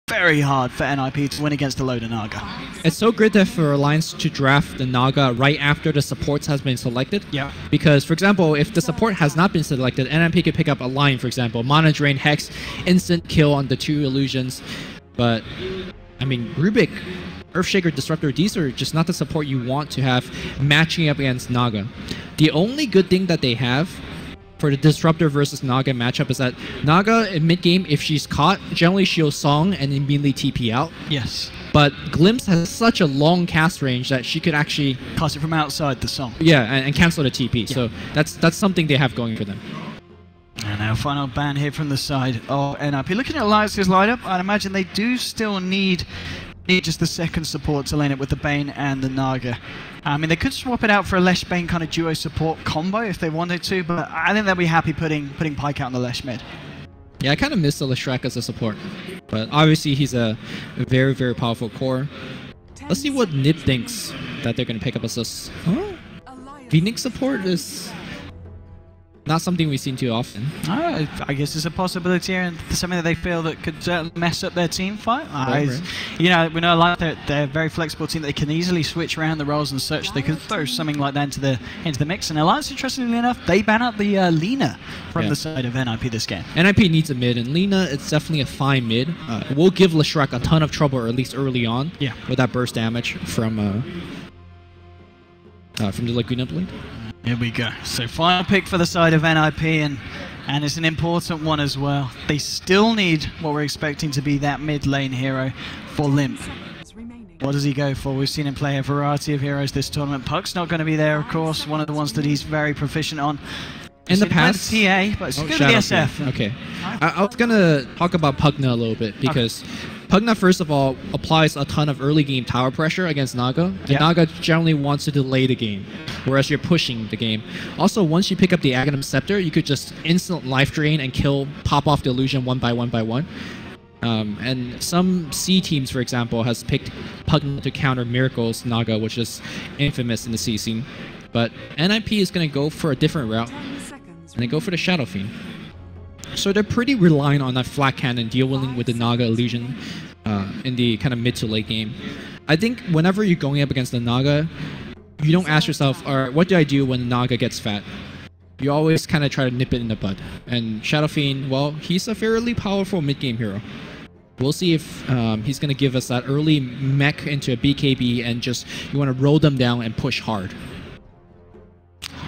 very hard for NiP to win against the loader Naga. It's so great that for Alliance to draft the Naga right after the supports has been selected. Yeah. Because, for example, if the support has not been selected, NiP could pick up a line, for example, Mana Drain, Hex, instant kill on the 2 illusions. But, I mean, Rubik, Earthshaker, Disruptor, these are just not the support you want to have matching up against Naga. The only good thing that they have for the Disruptor versus Naga matchup is that Naga in mid-game, if she's caught, generally she'll Song and immediately TP out. Yes. But Glimpse has such a long cast range that she could actually cast it from outside the Song. Yeah, and cancel the TP. Yeah. So that's something they have going for them. And now final ban here from the side of NiP. Looking at Alliance's lineup, I'd imagine they do still need just the second support to lane it with the Bane and the Naga. I mean, they could swap it out for a Lesh Bane kind of duo support combo if they wanted to, but I think they'll be happy putting Pyke out on the Lesh mid. Yeah, I kind of miss the Leshrac as a support, but obviously he's a very, very powerful core. Let's see what NiP thinks that they're going to pick up as this. Huh? Phoenix support is not something we've seen too often. I guess it's a possibility here, and something that they feel that could mess up their team fight. You know, we know they're a very flexible team. They can easily switch around the roles and such. They could throw something like that into the mix. And Alliance, interestingly enough, they ban out the Lina from the side of NiP this game. NiP needs a mid, and Lina, it's definitely a fine mid. Will give Leshrac a ton of trouble, or at least early on, with that burst damage from the Laguna Blade. Here we go. So final pick for the side of NiP, and it's an important one as well. They still need what we're expecting to be that mid lane hero for Limp. What does he go for? We've seen him play a variety of heroes this tournament. Puck's not going to be there, of course. One of the ones that he's very proficient on. In the past, TA, but it's going to be SF. Okay. I was going to talk about Pugna a little bit, because Pugna, first of all, applies a ton of early game tower pressure against Naga. And Naga generally wants to delay the game, whereas you're pushing the game. Also, once you pick up the Aghanim Scepter, you could just instant life drain and pop off the illusion one by one. And some C teams, for example, has picked Pugna to counter Miracle's Naga, which is infamous in the C scene. But NiP is going to go for a different route, and they go for the Shadow Fiend. So they're pretty reliant on that flat cannon dealing with the Naga illusion in the kind of mid to late game. I think whenever you're going up against the Naga, you don't ask yourself, all right, what do I do when the Naga gets fat? You always kind of try to nip it in the bud. And Shadow Fiend, well, he's a fairly powerful mid-game hero. We'll see if he's going to give us that early mech into a BKB and just you want to roll them down and push hard.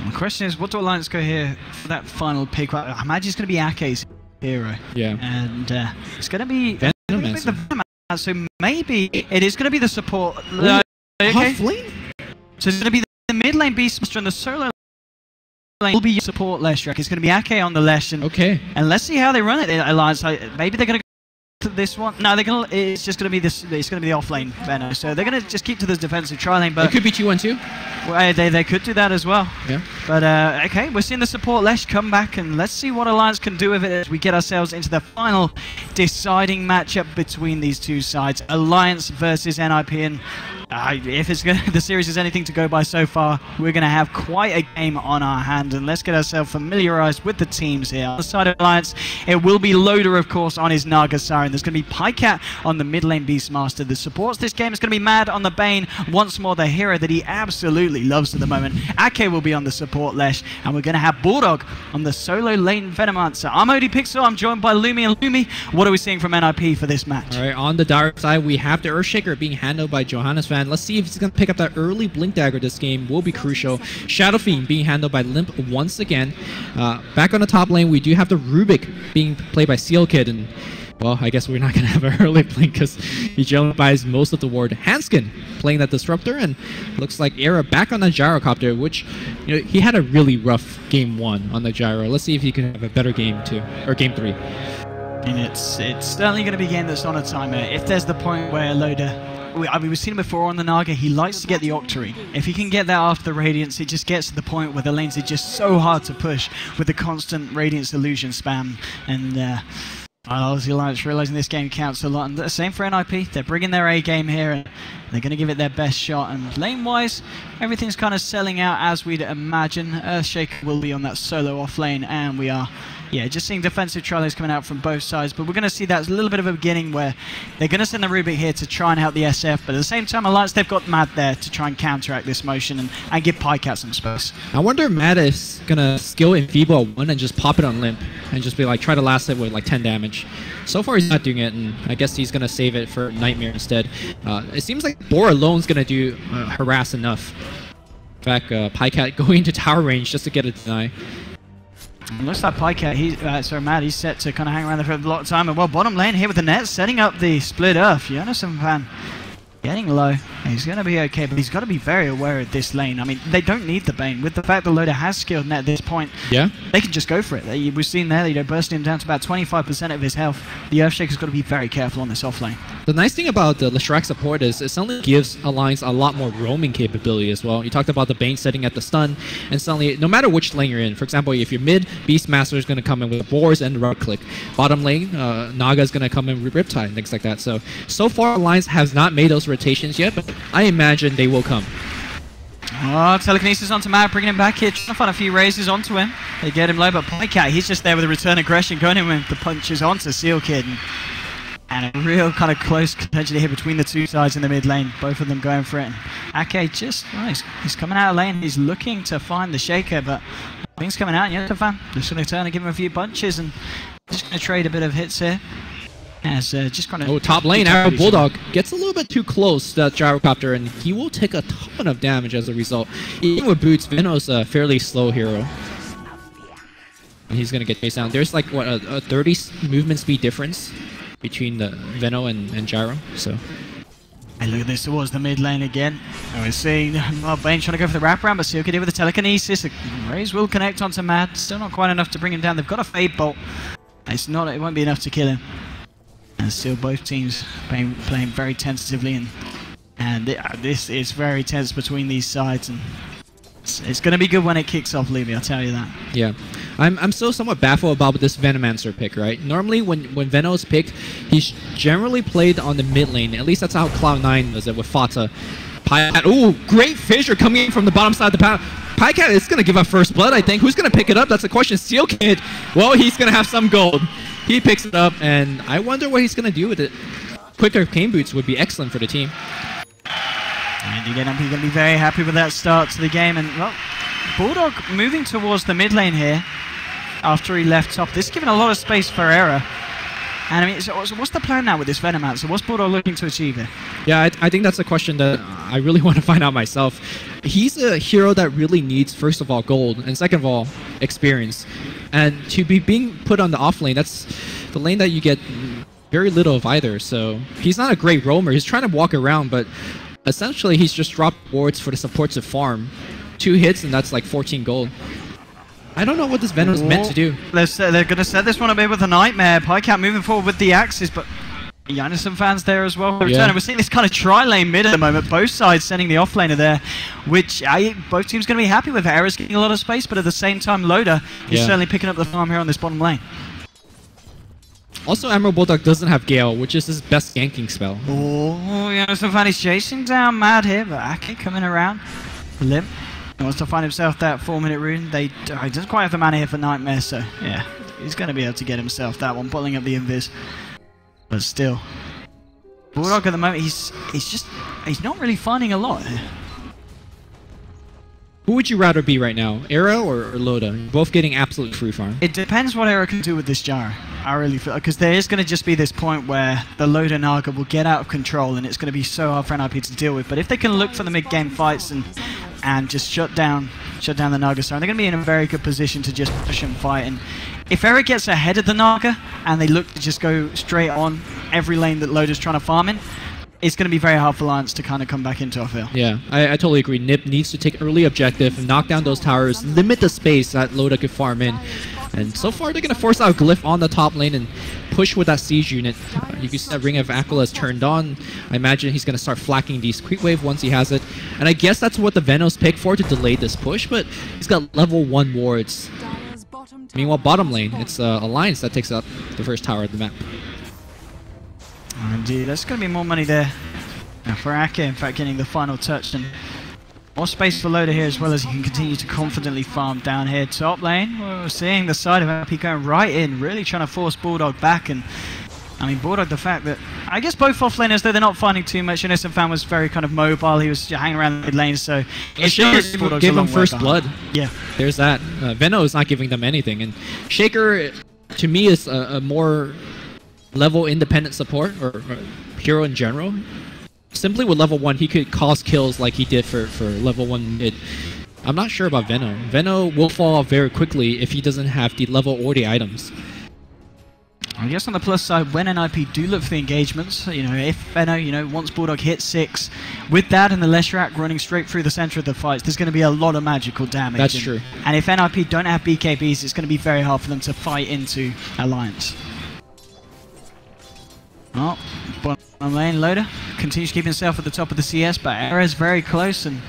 The question is, what do Alliance go here for that final pick? I imagine it's going to be Ake's hero. Yeah. And it's going to be the Venom. So maybe it is going to be the support. Half lane? So it's going to be the mid lane Beastmaster and the solo lane will be your support Leshrac. It's going to be Ake on the Lesh. And let's see how they run it in Alliance. Maybe they're going to to this one. No, they're gonna. It's just gonna be this. It's gonna be the off-lane Venom. So they're gonna just keep to this defensive tri-lane. But it could be 2-1-2. Well, they could do that as well. Yeah. But okay, we're seeing the support Lesh come back, and let's see what Alliance can do with it as we get ourselves into the final deciding matchup between these two sides: Alliance versus NiP. And if it's the series is anything to go by so far, we're going to have quite a game on our hand. And let's get ourselves familiarized with the teams here. On the side of Alliance, it will be Loader, of course, on his Naga Siren. There's going to be Pycat on the mid lane Beastmaster. The supports this game is going to be Mad on the Bane. Once more, the hero that he absolutely loves at the moment. Ake will be on the support Lesh. And we're going to have Bulldog on the solo lane Venomancer. I'm ODPixel. I'm joined by Lumi. And Lumi, what are we seeing from NiP for this match? All right, on the dark side, we have the Earthshaker being handled by Johannes Van. Let's see if he's going to pick up that early Blink Dagger this game. Will be crucial. Shadow Fiend being handled by Limp once again. Back on the top lane, we do have the Rubik being played by Seal Kid. And, well, I guess we're not going to have an early Blink because he generally buys most of the ward. Hanskin playing that Disruptor. And looks like Era back on the Gyrocopter, which, you know, he had a really rough game 1 on the Gyro. Let's see if he can have a better game 2, or game 3. And it's certainly going to be a game that's on a timer. If there's the point where Loader... I mean, we've seen him before on the Naga. He likes to get the Octarine. If he can get that after the Radiance, it just gets to the point where the lanes are just so hard to push with the constant Radiance illusion spam. And obviously, Alliance realizing this game counts a lot. And the same for NiP. They're bringing their A game here, and they're going to give it their best shot. And lane-wise, everything's kind of selling out as we'd imagine. Earthshaker will be on that solo off lane, and we are Yeah, just seeing defensive trials coming out from both sides, but we're going to see that's a little bit of a beginning where they're going to send the Rubik here to try and help the SF, but at the same time, Alliance, they've got Mad there to try and counteract this motion and give Pycat some space. I wonder if Mad is going to skill Enfeeble at 1 and just pop it on Limp and just be like, try to last it with like 10 damage. So far, he's not doing it, and I guess he's going to save it for Nightmare instead. It seems like Boar alone is going to do harass enough. In fact, Pycat going into tower range just to get a deny. It looks like Pycat, Mad, he's set to kind of hang around there for a lot of time. And well, bottom lane here with the net, setting up the split earth. Jonathan Van getting low. He's going to be okay, but he's got to be very aware of this lane. I mean, they don't need the Bane. With the fact that Loda has skilled net at this point, yeah, they can just go for it. We've seen there, bursting him down to about 25% of his health. The Earthshaker's got to be very careful on this off lane. The nice thing about the Leshrac support is it suddenly gives Alliance a lot more roaming capability as well. You talked about the Bane setting at the stun, and suddenly, no matter which lane you're in, for example, if you're mid, Beastmaster is going to come in with Boars and right click. Bottom lane, Naga is going to come in with Riptide and things like that. So far, Alliance has not made those rotations yet, but I imagine they will come. Oh, telekinesis onto Mad, bringing him back here, trying to find a few raises onto him. They get him low, but Pycat, he's just there with a return aggression, going in with the punches onto Seal Kid. And a real kind of close potentially here between the two sides in the mid lane, both of them going for it. Ake just, he's coming out of lane, he's looking to find the Shaker, but things coming out, and Yotafan just going to turn and give him a few punches, and just going to trade a bit of hits here. As just kind of top lane, Arrow Bulldog gets a little bit too close to that Gyrocopter, and he will take a ton of damage as a result. Even with boots, Veno's a fairly slow hero. And he's going to get chased down. There's like, what, a 30 movement speed difference between the Veno and Gyro, so... And look at this towards the mid lane again. And we're seeing Bane trying to go for the wraparound, but Seal Kid here with the telekinesis. The raise will connect onto Mad. Still not quite enough to bring him down. They've got a Fade Bolt. It won't be enough to kill him. And still both teams playing very tentatively, and this is very tense between these sides, and it's going to be good when it kicks off, Levy, I'll tell you that. Yeah, I'm still somewhat baffled about this Venomancer pick, right? Normally when Veno is picked, he's generally played on the mid lane. At least that's how Cloud9 does it with Fata. Pycat, ooh, great fissure coming in from the bottom side of the path. Pycat is going to give up first blood, I think. Who's going to pick it up? That's the question. Seal Kid, well, he's going to have some gold. He picks it up, and I wonder what he's going to do with it. Quicker Cane Boots would be excellent for the team. And again, he's going to be very happy with that start to the game. And, well, Bulldog moving towards the mid lane here after he left top. This is giving a lot of space for Error. And I mean, so what's the plan now with this Venomancer? So what's Bulldog looking to achieve here? Yeah, I think that's a question that I really want to find out myself. He's a hero that really needs, first of all, gold, and second of all, experience. And to be being put on the off lane, that's the lane that you get very little of either. So he's not a great roamer. He's trying to walk around, but essentially he's just dropped wards for the support to farm. 2 hits, and that's like 14 gold. I don't know what this Venom is meant to do. They're going to set this one a bit with a Nightmare. Pycat moving forward with the axes, but Janison fans there as well. Yeah. We're seeing this kind of tri-lane mid at the moment. Both sides sending the offlaner there, which both teams going to be happy with. Error's getting a lot of space, but at the same time, Loda is certainly picking up the farm here on this bottom lane. Also, Emerald Bulldog doesn't have Gale, which is his best ganking spell. Oh, Janison fan is chasing down Mad here, but Ake coming around. Limp. He wants to find himself that 4-minute rune. He doesn't quite have the mana here for Nightmare, so yeah, he's going to be able to get himself that one, pulling up the invis. But still, Bulldog at the moment, he's not really finding a lot here. Who would you rather be right now, Arrow or Loda? Both getting absolute free farm. It depends what Arrow can do with this Gyro. I really feel, because there is going to just be this point where the Loda Naga will get out of control, and it's going to be so hard for NiP to deal with. But if they can look for the mid-game fights and just shut down the Naga Star, they're going to be in a very good position to just push and fight. And if Eric gets ahead of the Naga and they look to just go straight on every lane that Loda's trying to farm in, it's going to be very hard for Alliance to kind of come back into our field. Yeah, I totally agree. NiP needs to take early objective and knock down those towers, limit the space that Loda could farm in. And so far, they're going to force out Glyph on the top lane and push with that siege unit. You can see that Ring of Aquila is turned on. I imagine he's going to start flacking these Creep Wave once he has it. And I guess that's what the Venos picked for, to delay this push, but he's got level 1 wards. Meanwhile, bottom lane, it's Alliance that takes up the first tower of the map. Indeed, there's going to be more money there for Ake, in fact, getting the final touch. And More space for Loda here as well, as he can continue to confidently farm down here. Top lane, we're seeing the side of NiP going right in, really trying to force Bulldog back. And I mean, Bulldog, the fact that, I guess both offlaners, though they're not finding too much. Innocent Fan was very kind of mobile. He was hanging around the mid lane, so it Shaker gave him first blood. Yeah. There's that. Veno is not giving them anything. And Shaker, to me, is a more level independent support, or hero in general. Simply with level 1, he could cause kills like he did for level 1 mid. I'm not sure about Veno. Veno will fall off very quickly if he doesn't have the level or the items. I guess on the plus side, when NiP do look for the engagements, you know, if Veno, you know, once Bulldog hits 6, with that and the Leshrac running straight through the center of the fights, there's going to be a lot of magical damage. That's true. And if NiP don't have BKBs, it's going to be very hard for them to fight into Alliance. Oh, bottom lane, Loda continues to keep himself at the top of the CS, but Era's very close, and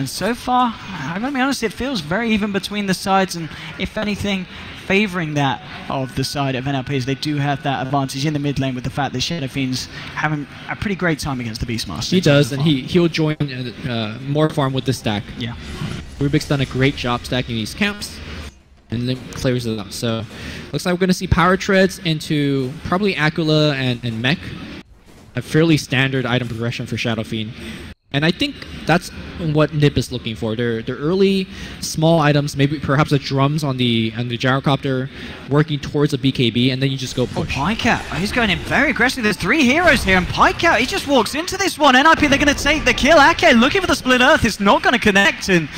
so far, I'm going to be honest, it feels very even between the sides, and if anything, favouring that of the side of NiP, as they do have that advantage in the mid lane with the fact that Shadow Fiend's having a pretty great time against the Beastmaster. He does, and he'll join more farm with the stack. Yeah. Rubik's done a great job stacking these camps, and then clears it up. So, looks like we're going to see power treads into probably Aquila and Mech. A fairly standard item progression for Shadow Fiend. And I think that's what NiP is looking for. Their early small items, maybe perhaps the drums on the gyrocopter, working towards a BKB, and then you just go push. Oh, Pikeout, he's going in very aggressively. There's 3 heroes here, and Pikeout, he just walks into this one. NiP, they're going to take the kill. Ake looking for the split earth, it's not going to connect. And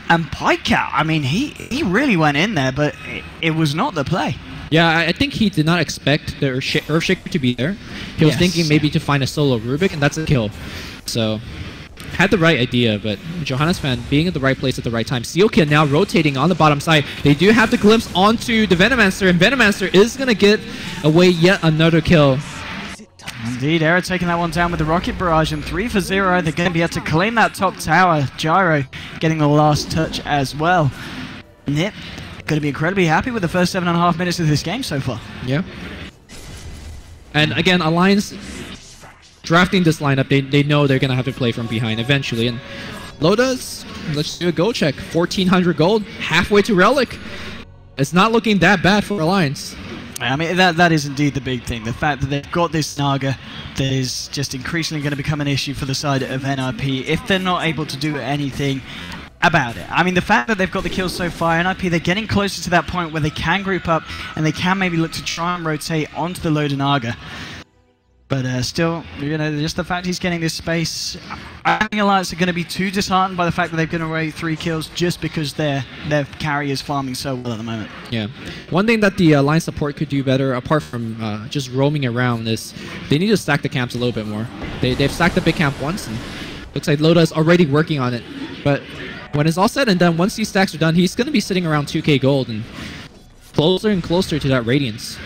Pikeout, I mean, he really went in there, but it was not the play. Yeah, I think he did not expect the Earthshaker to be there. He was thinking maybe to find a solo Rubik, and that's a kill. So, had the right idea, but Johannes Fan being at the right place at the right time. Sealkid now rotating on the bottom side. They do have the glimpse onto the Venomancer, and Venomancer is going to get away yet another kill. Indeed, Era taking that one down with the Rocket Barrage, and 3 for 0. They're going to be able to claim that top tower. Gyro getting the last touch as well. NiP going to be incredibly happy with the first 7.5 minutes of this game so far. Yeah. And again, Alliance drafting this lineup, they know they're going to have to play from behind eventually. And Loda's, let's do a gold check. 1,400 gold, halfway to Relic. It's not looking that bad for Alliance. I mean, that is indeed the big thing. The fact that they've got this Naga that is just increasingly going to become an issue for the side of NiP if they're not able to do anything about it. I mean, the fact that they've got the kills so far, NiP, they're getting closer to that point where they can group up and they can maybe look to try and rotate onto the Loda Naga. But still, you know, just the fact he's getting this space, I think Alliance are going to be too disheartened by the fact that they've given away 3 kills just because their carry is farming so well at the moment. Yeah. One thing that the Alliance support could do better, apart from just roaming around, is they need to stack the camps a little bit more. They've stacked the big camp once, and looks like Loda is already working on it. But when it's all said and done, once these stacks are done, he's going to be sitting around 2k gold and closer and closer to that Radiance.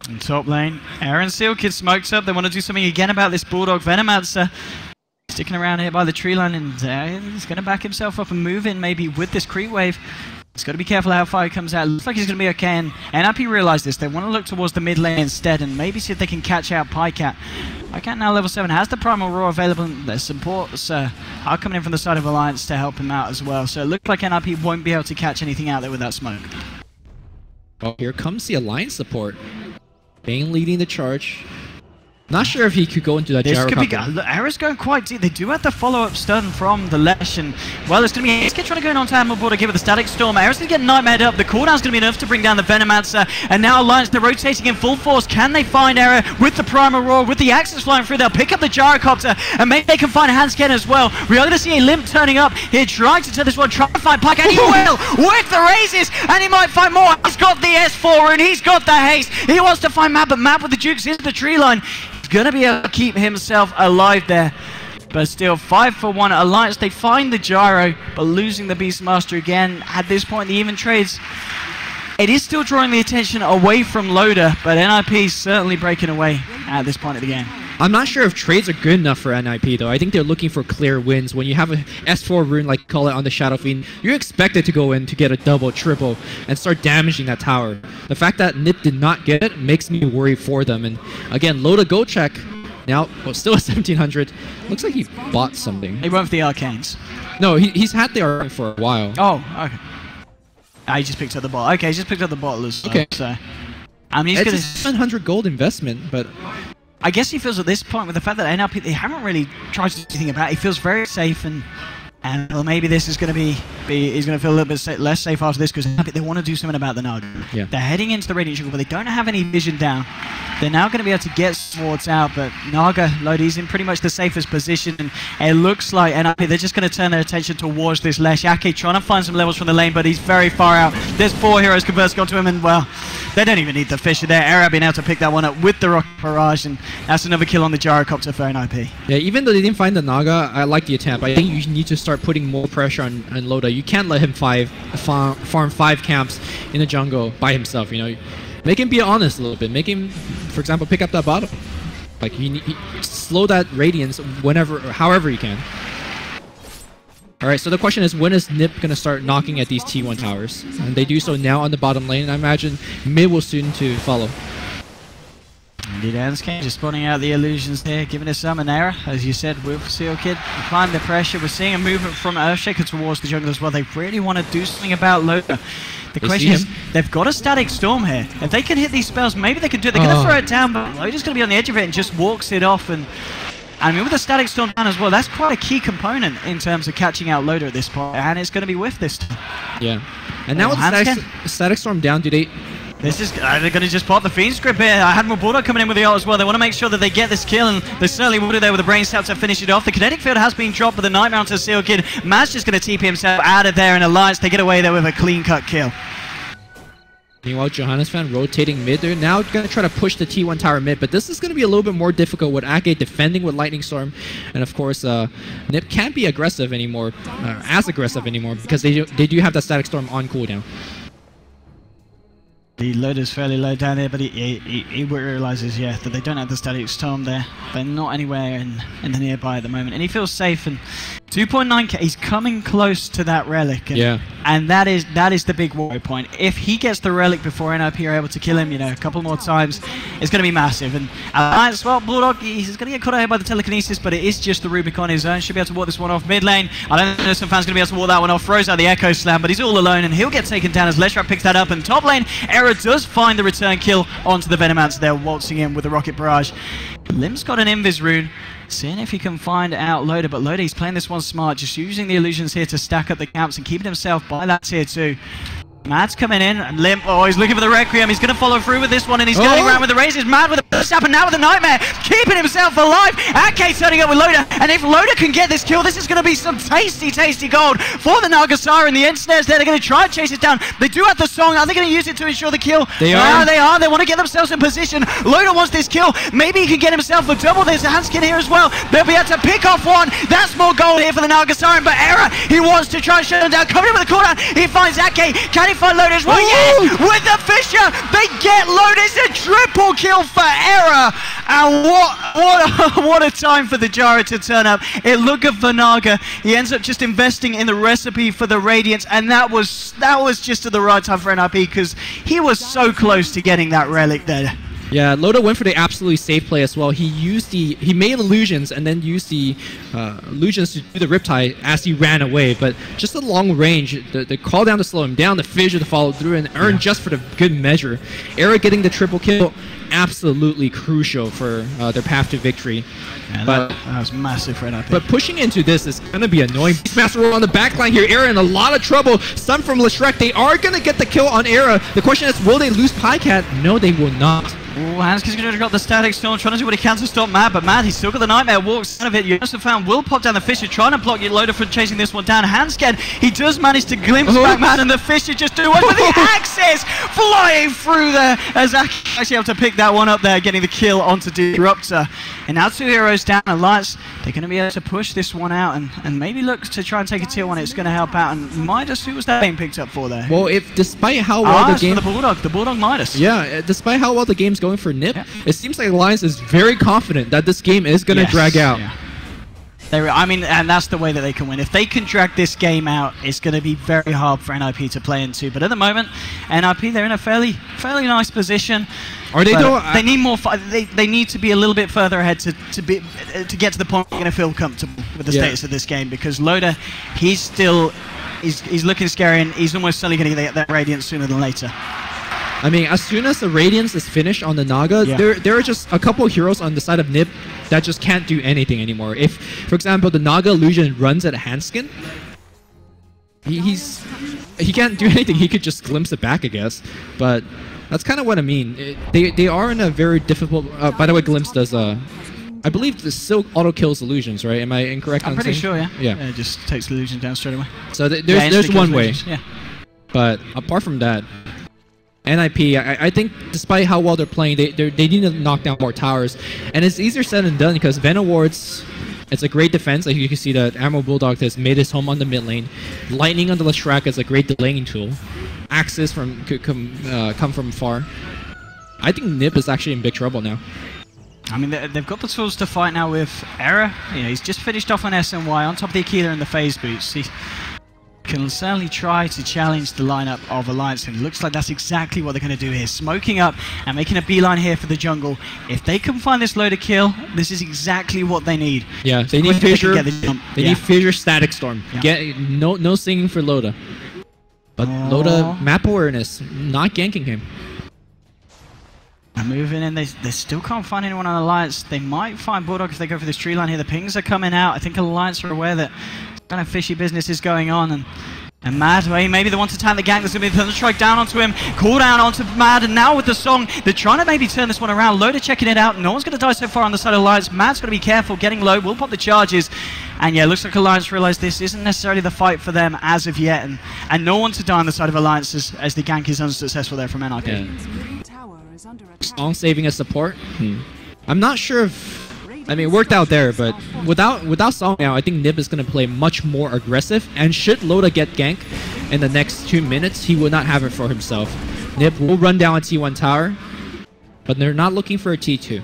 In top lane, Aaron Sealkid smoked up. They want to do something again about this Bulldog Venomancer. Sticking around here by the tree line, and he's going to back himself up and move in maybe with this creep wave. He's got to be careful how far he comes out. Looks like he's going to be okay, and NiP realize this. They want to look towards the mid lane instead and maybe see if they can catch out Pikeout. Pikeout now level 7 has the Primal Roar available. Their supports are coming in from the side of Alliance to help him out as well. So it looks like NiP won't be able to catch anything out there with that smoke. Oh, here comes the Alliance support. Bane leading the charge. Not sure if he could go into that gyrocopter. Era's going quite deep. They do have the follow-up stun from the Lesh, and well, it's going to be Ace trying to go in onto Animal Board to give it the Static Storm. Era's going to get Nightmared up. The cooldown's going to be enough to bring down the Venomancer, and now Alliance, they're rotating in full force. Can they find Era with the Primal Roar, with the Axis flying through? They'll pick up the gyrocopter, and maybe they can find Hansken as well. We are going to see a Limp turning up here, trying to turn this one, trying to find Puck, and he will with the raises, and he might find more. He's got the S4, and he's got the haste. He wants to find Map, but Map with the Jukes into the tree line. Going to be able to keep himself alive there, but still 5 for 1. Alliance, they find the gyro, but losing the Beastmaster again. At this point, the even trades, it is still drawing the attention away from Loda, but NiP certainly breaking away at this point of the game. I'm not sure if trades are good enough for NiP though. I think they're looking for clear wins. When you have a S4 rune, like call it on the Shadow Fiend, you're expected to go in to get a double, triple, and start damaging that tower. The fact that NiP did not get it makes me worry for them. And again, Loda go check. Now, well, still at 1700. Looks like he bought something. He went for the Arcanes. No, he's had the Arcane for a while. Oh, okay. He just picked up the bottle. Okay, he just picked up the bottle as well. Okay. So, I mean, he's it's gonna... a 700 gold investment, but... I guess he feels at this point, with the fact that NiP, they haven't really tried to do anything about it, he feels very safe and well, maybe this is going to he's going to feel a little bit less safe after this because they want to do something about the Naga. Yeah. They're heading into the Radiant Jungle, but they don't have any vision down. They're now going to be able to get swords out, but Naga, Lodi's in pretty much the safest position, and it looks like NiP, they're just going to turn their attention towards this Lesh. Ake trying to find some levels from the lane, but he's very far out. There's 4 heroes conversing onto him, and well, they don't even need the Fisher there. Era being able to pick that one up with the Rocket Barrage, and that's another kill on the Gyrocopter for NiP. Yeah, even though they didn't find the Naga, I like the attempt. I think you need to start putting more pressure on Loda. You can't let him farm 5 camps in the jungle by himself, you know. Make him be honest a little bit. Make him, for example, pick up that bottom. Like, he slow that Radiance whenever, or however you can. Alright, so the question is, when is NiP going to start knocking at these T1 towers? And they do so now on the bottom lane, and I imagine mid will soon to follow. Indeed, Anscan just spawning out the illusions there, giving us some an error, as you said, with Seal Kid. Applying the pressure, we're seeing a movement from Earthshaker towards the jungle as well. They really want to do something about Loda. The question is, they've got a Static Storm here. If they can hit these spells, maybe they could do it. They're going to throw it down, but Loda's going to be on the edge of it and just walks it off. And I mean, with the Static Storm down as well, that's quite a key component in terms of catching out Loda at this point, and it's going to be with this time. Yeah. And now with the Static Storm down, do they... they're going to just pop the Fiend Script here. I had Bulldog coming in with the ult as well. They want to make sure that they get this kill, and they certainly will do there with the Brain Stab to finish it off. The Kinetic Field has been dropped, but the Nightmare onto Seal Kid. Matt's just going to TP himself out of there, and Alliance, they get away there with a clean-cut kill. Meanwhile, Johannes fan rotating mid. They're now going to try to push the T1 tower mid, but this is going to be a little bit more difficult with Ake defending with Lightning Storm. And of course, NiP can't be aggressive anymore, as aggressive anymore, because they do have that Static Storm on cooldown. The load is fairly low down there, but he realizes, yeah, that they don't have the Static Storm there. They're not anywhere in the nearby at the moment, and he feels safe. And 2.9k, he's coming close to that relic, and that is the big worry point. If he gets the relic before NiP are able to kill him, you know, a couple more times, it's going to be massive. And Alliance, well, Bulldog, he's going to get caught out by the telekinesis, but it is just the Rubik on his own. Should be able to walk this one off mid lane. I don't know if some fans going to be able to walk that one off. Throws out the Echo Slam, but he's all alone, and he'll get taken down as Leshrat picks that up. And top lane, Era does find the return kill onto the Venomancer there, waltzing in with the Rocket Barrage. Lim's got an Invis rune, seeing if he can find out Loda, but Loda, he's playing this one smart, just using the illusions here to stack up the camps and keeping himself by that tier 2. Mad's coming in, and Lim, he's looking for the Requiem. He's going to follow through with this one, and he's going around with the raises. Mad with the snap, and now with the Nightmare, keeping himself alive. Ake turning up with Loda, and if Loda can get this kill, this is going to be some tasty, tasty gold for the Nagasara. And the end snares there, they're going to try and chase it down. They do have the song. Are they going to use it to ensure the kill? They are. They are. They want to get themselves in position. Loda wants this kill. Maybe he can get himself a double. There's a Hanskin here as well. They'll be able to pick off one. That's more gold here for the Nagasara, but Era, he wants to try and shut him down. Coming in with the cooldown, he finds Ake. Can he find Loda as well? Yes! With the Fisher, they get Loda. It's a triple kill for Era. And what a time for the Jara to turn up. It looked good for Naga. He ends up just investing in the recipe for the Radiance, and that was just at the right time for NiP, because he was so close to getting that relic there. Yeah, Loda went for the absolutely safe play as well. He made illusions and then used the illusions to do the Riptide as he ran away. But just the long range, the call down to slow him down, the Fissure to follow through, and earn just for the good measure. Era getting the triple kill, absolutely crucial for their path to victory. Yeah, that was massive for NiP. But pushing into this is going to be annoying. Beastmaster roll on the backline here. Era in a lot of trouble. Some from Leshrat. They are going to get the kill on Era. The question is, will they lose Pycat? No, they will not. Hanskin's going to drop the Static Storm, trying to do what he can to stop Mad, but Mad, he's still got the Nightmare, walks out of it. Johannes fan will pop down the Fisher, trying to block Loda from chasing this one down. Hanskin, he does manage to glimpse back Mad, and the Fisher just do one with the Axis flying through there, as actually able to pick that one up there, getting the kill onto Disruptor. And now 2 heroes down, Alliance, they're going to be able to push this one out and maybe look to try and take a tier 1. It's going to help out. And Midas, who was that being picked up for there? Well, if despite how well the game... for the Bulldog Midas. Yeah, despite how well the game's going for NiP, it seems like Alliance is very confident that this game is going to drag out. Yeah. I mean, and that's the way that they can win. If they can drag this game out, it's going to be very hard for NiP to play into. But at the moment, NiP, they're in a fairly nice position. Or they need more. They need to be a little bit further ahead to get to the point where they're going to feel comfortable with the status of this game. Because Loda, he's looking scary, and he's almost certainly going to get that Radiance sooner than later. I mean, as soon as the Radiance is finished on the Naga, there are just a couple of heroes on the side of NiP that just can't do anything anymore. If, for example, the Naga illusion runs at Hanskin, he can't do anything. He could just glimpse it back, I guess. But that's kind of what I mean. They are in a very difficult. By the way, glimpse does. I believe this still auto kills illusions, right? Am I incorrect? I'm pretty sure, yeah. Yeah. It just takes illusion down straight away. So there's one way. Yeah. But apart from that, NiP, I think despite how well they're playing, they need to knock down more towers. And it's easier said than done because Venom Wards, it's a great defense. Like you can see that Admiral Bulldog has made his home on the mid lane. Lightning on the Leshrac is a great delaying tool. Axes could come from far. I think NiP is actually in big trouble now. I mean, they've got the tools to fight now with Error. You know, he's just finished off on SNY on top of the Aquila and the phase boots. He can certainly try to challenge the lineup of Alliance, and it looks like that's exactly what they're going to do here. Smoking up and making a beeline here for the jungle. If they can find this Loda kill, this is exactly what they need. Yeah, they need Fissure. They need Fissure, Static Storm. Yeah. No singing for Loda. But Loda, map awareness, not ganking him. And moving in, they still can't find anyone on Alliance. They might find Bulldog if they go for this tree line here. The pings are coming out. I think Alliance are aware that kind of fishy business is going on, and Mad, maybe they want to turn the gank. There's going to be a Thunderstrike down onto him, call down onto Mad, and now with the song, they're trying to maybe turn this one around. Loda checking it out. No one's going to die so far on the side of Alliance. Mad's got to be careful, getting low, will pop the charges. And yeah, looks like Alliance realised this isn't necessarily the fight for them as of yet, and no one to die on the side of Alliance as the gank is unsuccessful there from NiP. Yeah. Song saving as support? I'm not sure if... I mean, it worked out there, but without Song now, I think NiP is going to play much more aggressive, and should Loda get gank in the next 2 minutes, he will not have it for himself. NiP will run down a T1 tower, but they're not looking for a T2.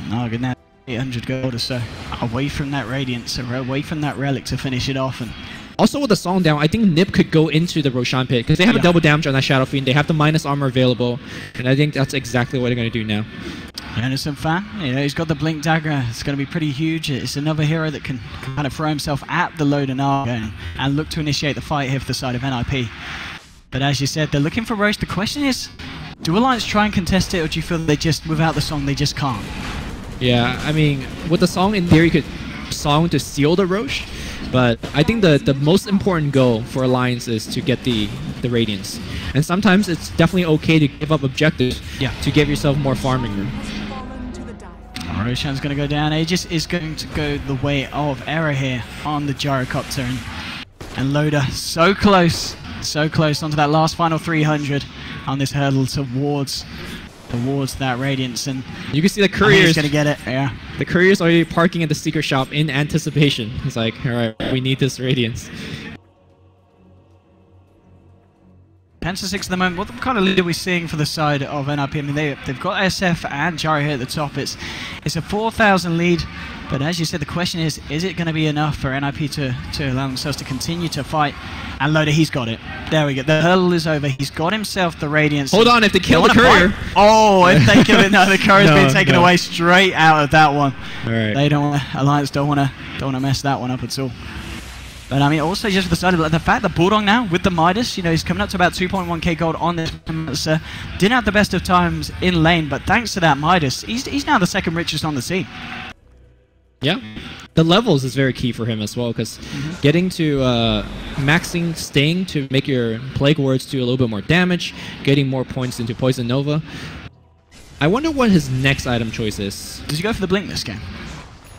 No, good now. 800 gold or so away from that Radiance, away from that Relic to finish it off. And also with the Song down, I think NiP could go into the Roshan pit because they have a double damage on that Shadow Fiend. They have the minus armor available, and I think that's exactly what they're going to do now. Innocent fan, you know, he's got the Blink Dagger. It's going to be pretty huge. It's another hero that can kind of throw himself at the Loda Naga and look to initiate the fight here for the side of NiP. But as you said, they're looking for Roche. The question is, do Alliance try and contest it, or do you feel that they just, without the Song, they just can't? Yeah, I mean, with the Song, in theory, you could Song to seal the Roche, but I think the most important goal for Alliance is to get the Radiance. And sometimes it's definitely okay to give up objectives to give yourself more farming room. Roshan's going to go down. Aegis is going to go the way of Error here on the Gyrocopter. And Loda so close onto that last final 300 on this hurdle towards that Radiance. And you can see the couriers going to get it. Yeah, the couriers are already parking at the secret shop in anticipation. It's like, all right, we need this Radiance. Penta 6 at the moment. What kind of lead are we seeing for the side of NiP? I mean, they've got SF and Jari here at the top. It's a 4,000 lead, but as you said, the question is it going to be enough for NiP to allow themselves to continue to fight? And Loda, he's got it. There we go. The hurdle is over. He's got himself the Radiance. Hold on, if they kill the courier. Oh, if they kill it, no, the courier's been taken away straight out of that one. All right. They Alliance don't want to mess that one up at all. But I mean, also just for the side of the fact that Bulldog now with the Midas, you know, he's coming up to about 2.1k gold on this. Didn't have the best of times in lane, but thanks to that Midas, he's now the second richest on the team. Yeah, the levels is very key for him as well, because getting to maxing Sting to make your Plague Wards do a little bit more damage, getting more points into Poison Nova. I wonder what his next item choice is. Did you go for the Blink this game?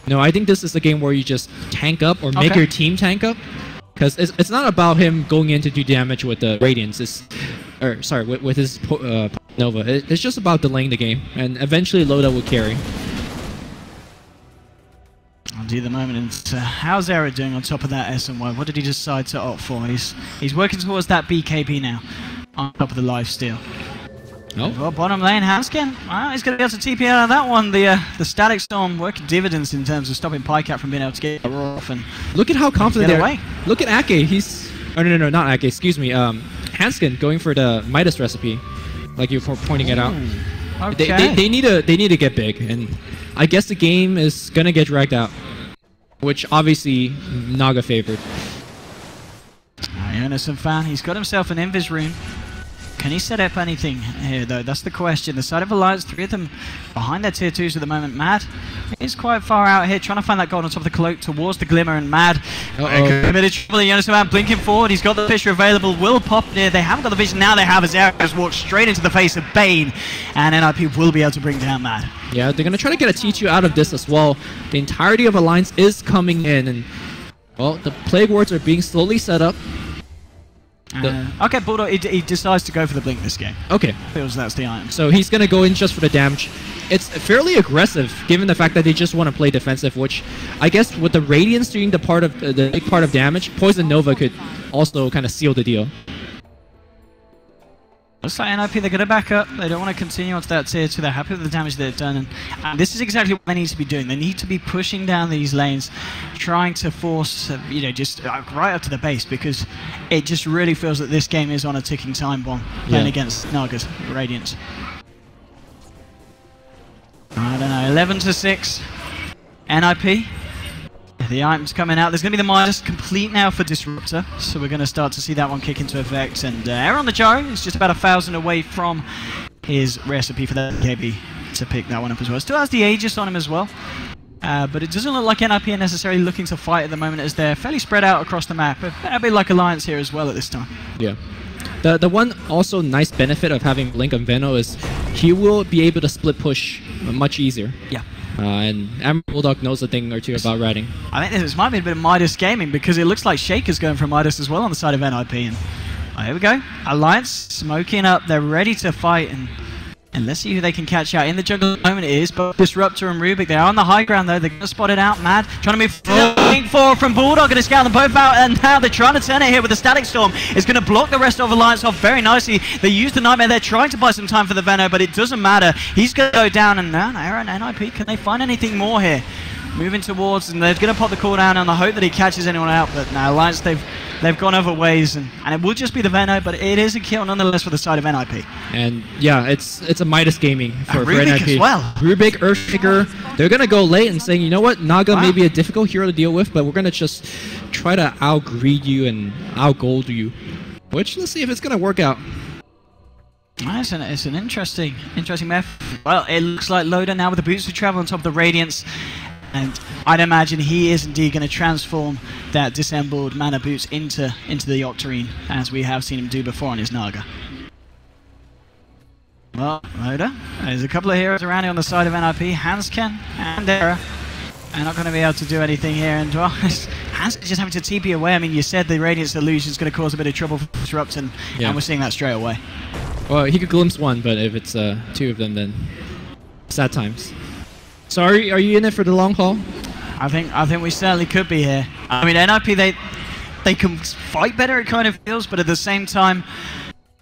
No, I think this is the game where you just tank up or make your team tank up. Because it's not about him going in to do damage with the Radiance. With his Nova. It's just about delaying the game. And eventually Loda will carry. I'll do the moment. And how's Error doing on top of that SNY? What did he decide to opt for? He's working towards that BKB now on top of the lifesteal. Nope. Well, bottom lane, Hanskin. Well, he's going to be able to TP out of that one. The Static Storm working dividends in terms of stopping Pycat from being able to get a roar off and look at how confident they're. Away. Look at Ake. He's... Oh, no, not Ake. Excuse me. Hanskin going for the Midas recipe, like you were pointing it out. Okay. They need to get big, and I guess the game is going to get dragged out, which obviously Naga favored. Innocent fan, he's got himself an Invis rune. Can he set up anything here, though? That's the question. The side of Alliance, 3 of them behind their tier 2s at the moment. Mad is quite far out here, trying to find that gold on top of the cloak towards the Glimmer, and Mad committed trouble. Innocent fan blinking forward. He's got the Fisher available. Will pop near. They haven't got the vision now. They have as arrows walked straight into the face of Bane, and NiP will be able to bring down Mad. Yeah, they're going to try to get a T2 out of this as well. The entirety of Alliance is coming in, and well, the Plague Wards are being slowly set up. Okay, Bulldog, he decides to go for the blink this game. Okay. Feels that's the item. So he's going to go in just for the damage. It's fairly aggressive, given the fact that they just want to play defensive, which I guess with the Radiance doing the big part of damage, Poison Nova could also kind of seal the deal. Looks like NiP, they're going to back up. They don't want to continue onto that tier 2. They're happy with the damage they've done. And this is exactly what they need to be doing. They need to be pushing down these lanes, trying to force, just right up to the base, because it just really feels that this game is on a ticking time bomb playing against Naga's Radiance. I don't know, 11-6. NiP. The items coming out. There's going to be the Midas complete now for Disruptor, so we're going to start to see that one kick into effect. And Error on the Gyro is just about 1,000 away from his recipe for that KB to pick that one up as well. Still has the Aegis on him as well, but it doesn't look like NiP are necessarily looking to fight at the moment, as they're fairly spread out across the map. A bit like Alliance here as well at this time. Yeah. The one also nice benefit of having Blink on Veno is he will be able to split push much easier. Yeah. And Amber Bulldog knows a thing or two about ratting. I think this might be a bit of Midas gaming, because it looks like Shaker's going for Midas as well on the side of NiP. And here we go. Alliance smoking up. They're ready to fight. And let's see who they can catch out. In the jungle at the moment it is both Disruptor and Rubik. They're on the high ground though. They're going to spot it out. Mad trying to move forward from Bulldog. Going to scout them both out. And now they're trying to turn it here with the Static Storm. It's going to block the rest of Alliance off very nicely. They use the Nightmare. They're trying to buy some time for the Veno, but it doesn't matter. He's going to go down. And now Aaron and NiP, can they find anything more here? Moving towards, and they're going to pop the cooldown on the hope that he catches anyone out. But now Alliance, they've gone other ways, and it will just be the Veno, but it is a kill nonetheless for the side of NiP. And yeah, it's a Midas gaming for Rubik NiP. as well. Rubik, Earthshaker, they're going to go late and saying, you know what, Naga may be a difficult hero to deal with, but we're going to just try to out-greed you and out-gold you. Which, let's see if it's going to work out. It's an interesting method. Well, it looks like Loda now with the boots of travel on top of the Radiance. And I'd imagine he is indeed going to transform that dissembled mana boots into the Octarine, as we have seen him do before on his Naga. Well, Loda, there's a couple of heroes around here on the side of NiP. Hansken and Era are not going to be able to do anything here. And well, Hansken's just having to TP away. I mean, you said the Radiance illusion is going to cause a bit of trouble for Disrupt, and we're seeing that straight away. Well, he could glimpse one, but if it's 2 of them, then sad times. So are you in it for the long haul? I think we certainly could be here. I mean, NiP, they can fight better, it kind of feels, but at the same time,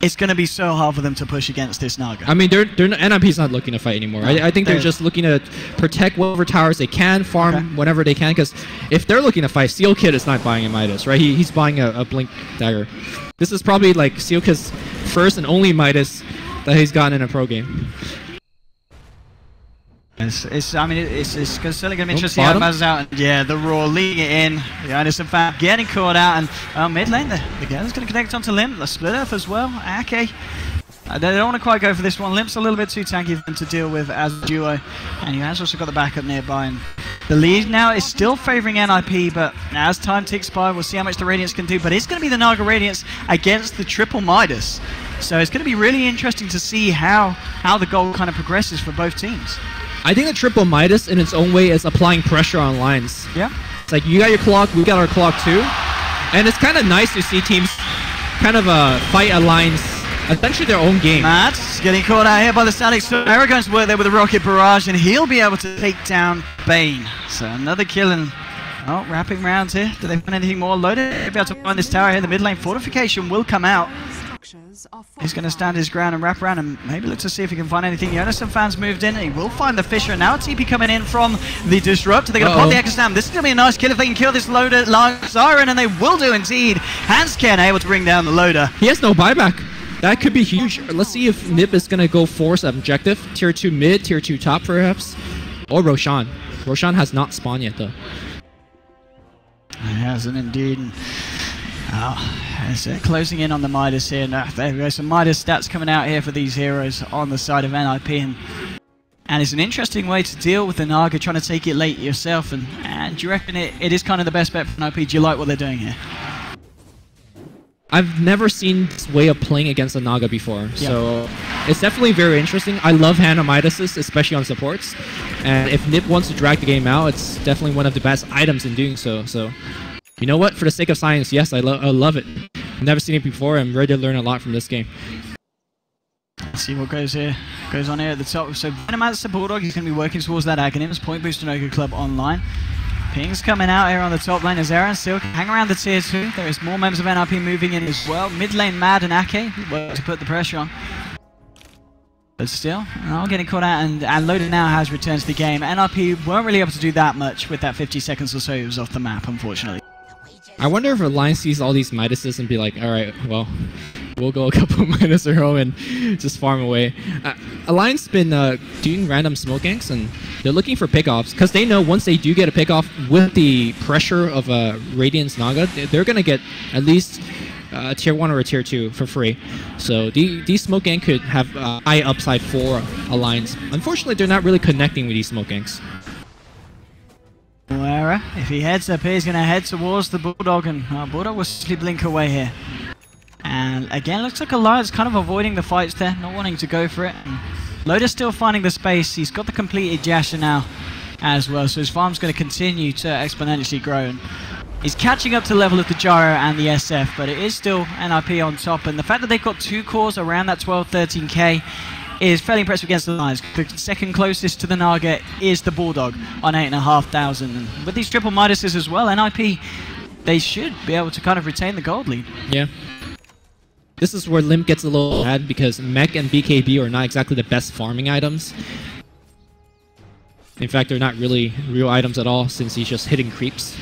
it's going to be so hard for them to push against this Naga. I mean, NiP's not looking to fight anymore. No, I think they're just looking to protect whatever towers they can, farm whenever they can, because if they're looking to fight, Steel Kid is not buying a Midas, right? He's buying a Blink Dagger. This is probably like Steel Kid's first and only Midas that he's gotten in a pro game. It's certainly going to be interesting how it passes out. And yeah, the Roar leading it in. The Innocent fan getting caught out. And mid lane, the Gale's going to connect onto Limp. The split earth as well. Ake. They don't want to quite go for this one. Limp's a little bit too tanky for them to deal with as a duo. And he has also got the backup nearby. And the lead now is still favouring NiP, but as time ticks by, we'll see how much the Radiance can do. But it's going to be the Naga Radiance against the triple Midas. So it's going to be really interesting to see how the goal kind of progresses for both teams. I think the triple Midas in its own way is applying pressure on lines. Yeah. It's like, you got your clock, we got our clock too. And it's kind of nice to see teams kind of fight a line's, essentially their own game. Matt's getting caught out here by the Static Storm. Aragon's work there with the Rocket Barrage, and he'll be able to take down Bane. So another kill, and wrapping rounds here. Do they find anything more loaded? They'll be able to find this tower here. The mid lane fortification will come out. He's going to stand his ground and wrap around and maybe look to see if he can find anything. Yonason fans moved in. He will find the Fisher. Now TP coming in from the Disrupt. They're going to pop the Echo Slam. This is going to be a nice kill if they can kill this loader like Siren, and they will do indeed. Hansken able to bring down the loader. He has no buyback. That could be huge. Let's see if NiP is going to go force an objective. Tier 2 mid, Tier 2 top perhaps. Or Roshan. Roshan has not spawned yet though. He hasn't indeed. It's closing in on the Midas here. Now, there we go. Some Midas stats coming out here for these heroes on the side of NiP. And it's an interesting way to deal with the Naga, trying to take it late yourself. And do you reckon it is kind of the best bet for NiP? Do you like what they're doing here? I've never seen this way of playing against a Naga before, so it's definitely very interesting. I love Hana Midases, especially on supports. And if NiP wants to drag the game out, it's definitely one of the best items in doing so. So, you know what? For the sake of science, yes, I love it. I've never seen it before. I'm ready to learn a lot from this game. Let's see what goes on here at the top. So Venomance the Bulldog, he's going to be working towards that Aghanim's Point Booster Noga Club online. Ping's coming out here on the top lane as Aaron still can hang around the tier 2. There is more members of NiP moving in as well. Mid lane Mad and Ake work to put the pressure on. But still, getting caught out, and Loader now has returned to the game. NiP weren't really able to do that much with that 50 seconds or so he was off the map, unfortunately. I wonder if Alliance sees all these Midases and be like, alright, well, we'll go a couple Midas in a row and just farm away. Alliance been doing random smoke ganks, and they're looking for pickoffs, because they know once they do get a pickoff with the pressure of a Radiance Naga, they're going to get at least tier 1 or a tier 2 for free. So these smoke ganks could have high upside for Alliance. Unfortunately, they're not really connecting with these smoke ganks. Moira, if he heads up here, he's going to head towards the Bulldog, and Bulldog will simply blink away here. And again, looks like Alliance kind of avoiding the fights there, not wanting to go for it. And Loda's still finding the space. He's got the completed Jasher now as well, so his farm's going to continue to exponentially grow. And he's catching up to the level of the Gyro and the SF, but it is still NiP on top. And the fact that they've got 2 cores around that 12-13k is fairly impressive against the Lions. The second closest to the Naga is the Bulldog on 8,500. And with these triple Midases as well, NiP, they should be able to kind of retain the gold lead. Yeah. This is where Limp gets a little bad, because Mech and BKB are not exactly the best farming items. In fact, they're not really real items at all, since he's just hitting creeps.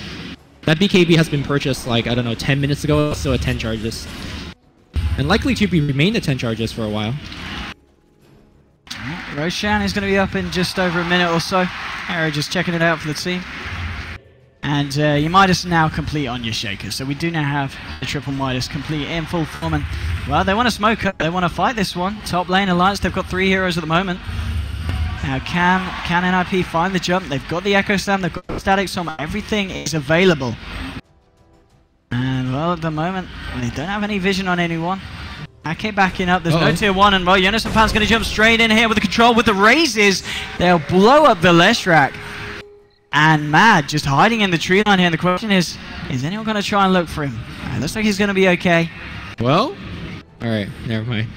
That BKB has been purchased like, I don't know, 10 minutes ago, still at 10 charges. And likely to remain at 10 charges for a while. Roshan is going to be up in just over a minute or so. Arrow just checking it out for the team. And your Midas now complete on your Shaker. So we do now have the triple Midas complete in full form. And, well, they want to smoke up. They want to fight this one. Top lane Alliance, they've got 3 heroes at the moment. Now, can NiP find the jump? They've got the Echo Slam, they've got the Static Storm. Everything is available. And, well, at the moment, they don't have any vision on anyone. Ake backing up, there's no tier 1, and well, Yonason fan's going to jump straight in here with the control, with the raises. They'll blow up the Leshrac. And Mad just hiding in the tree line here, and the question is anyone going to try and look for him? It looks like he's going to be okay. Well, alright, never mind.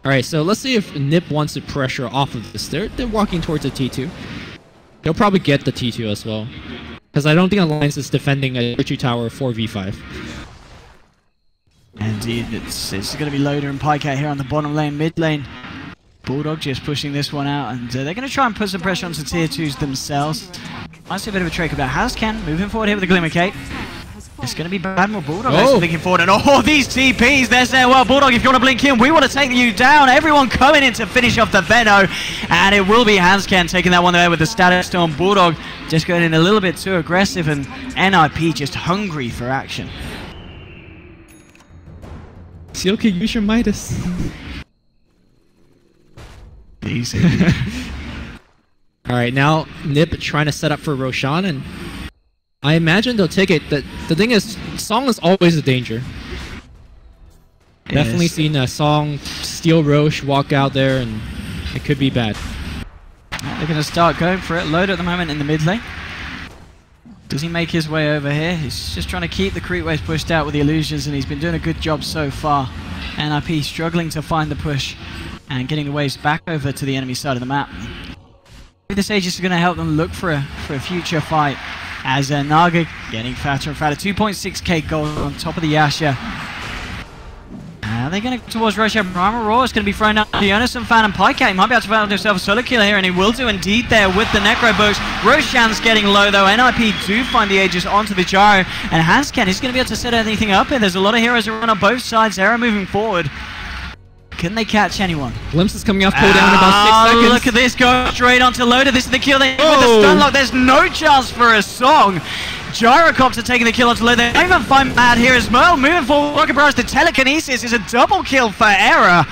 Alright, so let's see if NiP wants to pressure off of this. They're walking towards the T2. They'll probably get the T2 as well, because I don't think Alliance is defending a tier 2 tower 4v5. Indeed, it's going to be Loader and Pikeout here on the bottom lane, mid lane. Bulldog just pushing this one out, and they're going to try and put some pressure onto tier 2s themselves. Might see a bit of a trick about Hansken moving forward here with the Glimmer Cape. It's going to be bad more Bulldog actually blinking forward, and these TPs, they're saying, well, Bulldog, if you want to blink in, we want to take you down. Everyone coming in to finish off the Veno, and it will be Hansken taking that one there with the Static Storm. Bulldog just going in a little bit too aggressive, and NiP just hungry for action. Silky, use your Midas. Easy. Alright, now NiP trying to set up for Roshan, and I imagine they'll take it. The thing is, Song is always a danger. Definitely seen a Song steal Roche, walk out there, and it could be bad. They're going to start going for it. Load at the moment in the mid lane. Does he make his way over here? He's just trying to keep the creep waves pushed out with the illusions, and he's been doing a good job so far. NiP struggling to find the push and getting the waves back over to the enemy side of the map. This Aegis is going to help them look for a future fight, as Naga getting fatter and fatter. 2.6k gold on top of the Yasha. Now they're going to go towards Roshan. Primal Roar is going to be thrown out to Jonas and Fan and Pycat. He might be able to find himself a solo killer here, and he will do indeed there with the Necro Books. Roshan's getting low though. NiP do find the Aegis onto the Gyro, and Hansken is going to be able to set anything up here. There's a lot of heroes around on both sides. Era moving forward. Can they catch anyone? Glimpse is coming off cooldown in about 6 seconds. Look at this, go straight onto Loader. This is the kill they with the stun lock. There's no chance for a song. Gyrocopter taking the kill onto Loader. They don't even find Mad here as well. Moving forward, Rocket Barrage, the telekinesis is a double kill for Era.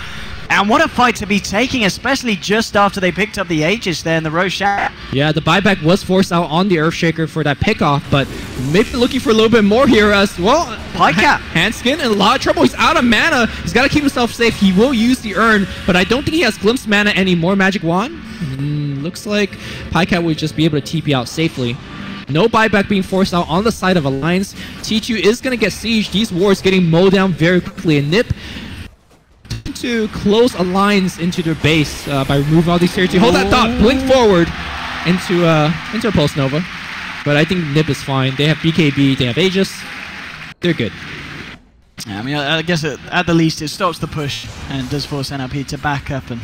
And what a fight to be taking, especially just after they picked up the Aegis there in the Roshan. Yeah, the buyback was forced out on the Earthshaker for that pickoff, but maybe looking for a little bit more here as well. Pycat. Hansken in a lot of trouble. He's out of mana. He's got to keep himself safe. He will use the Urn, but I don't think he has Glimpse mana anymore. Magic Wand? Looks like Pycat would just be able to TP out safely. No buyback being forced out on the side of Alliance. T2 is going to get sieged. These wars getting mowed down very quickly, and NiP to close Alliance into their base by removing all these tier 2. Hold that thought. Blink forward into a Pulse Nova. But I think NiP is fine. They have BKB. They have Aegis. They're good. Yeah, I mean, I guess at the least it stops the push and does force NiP to back up. And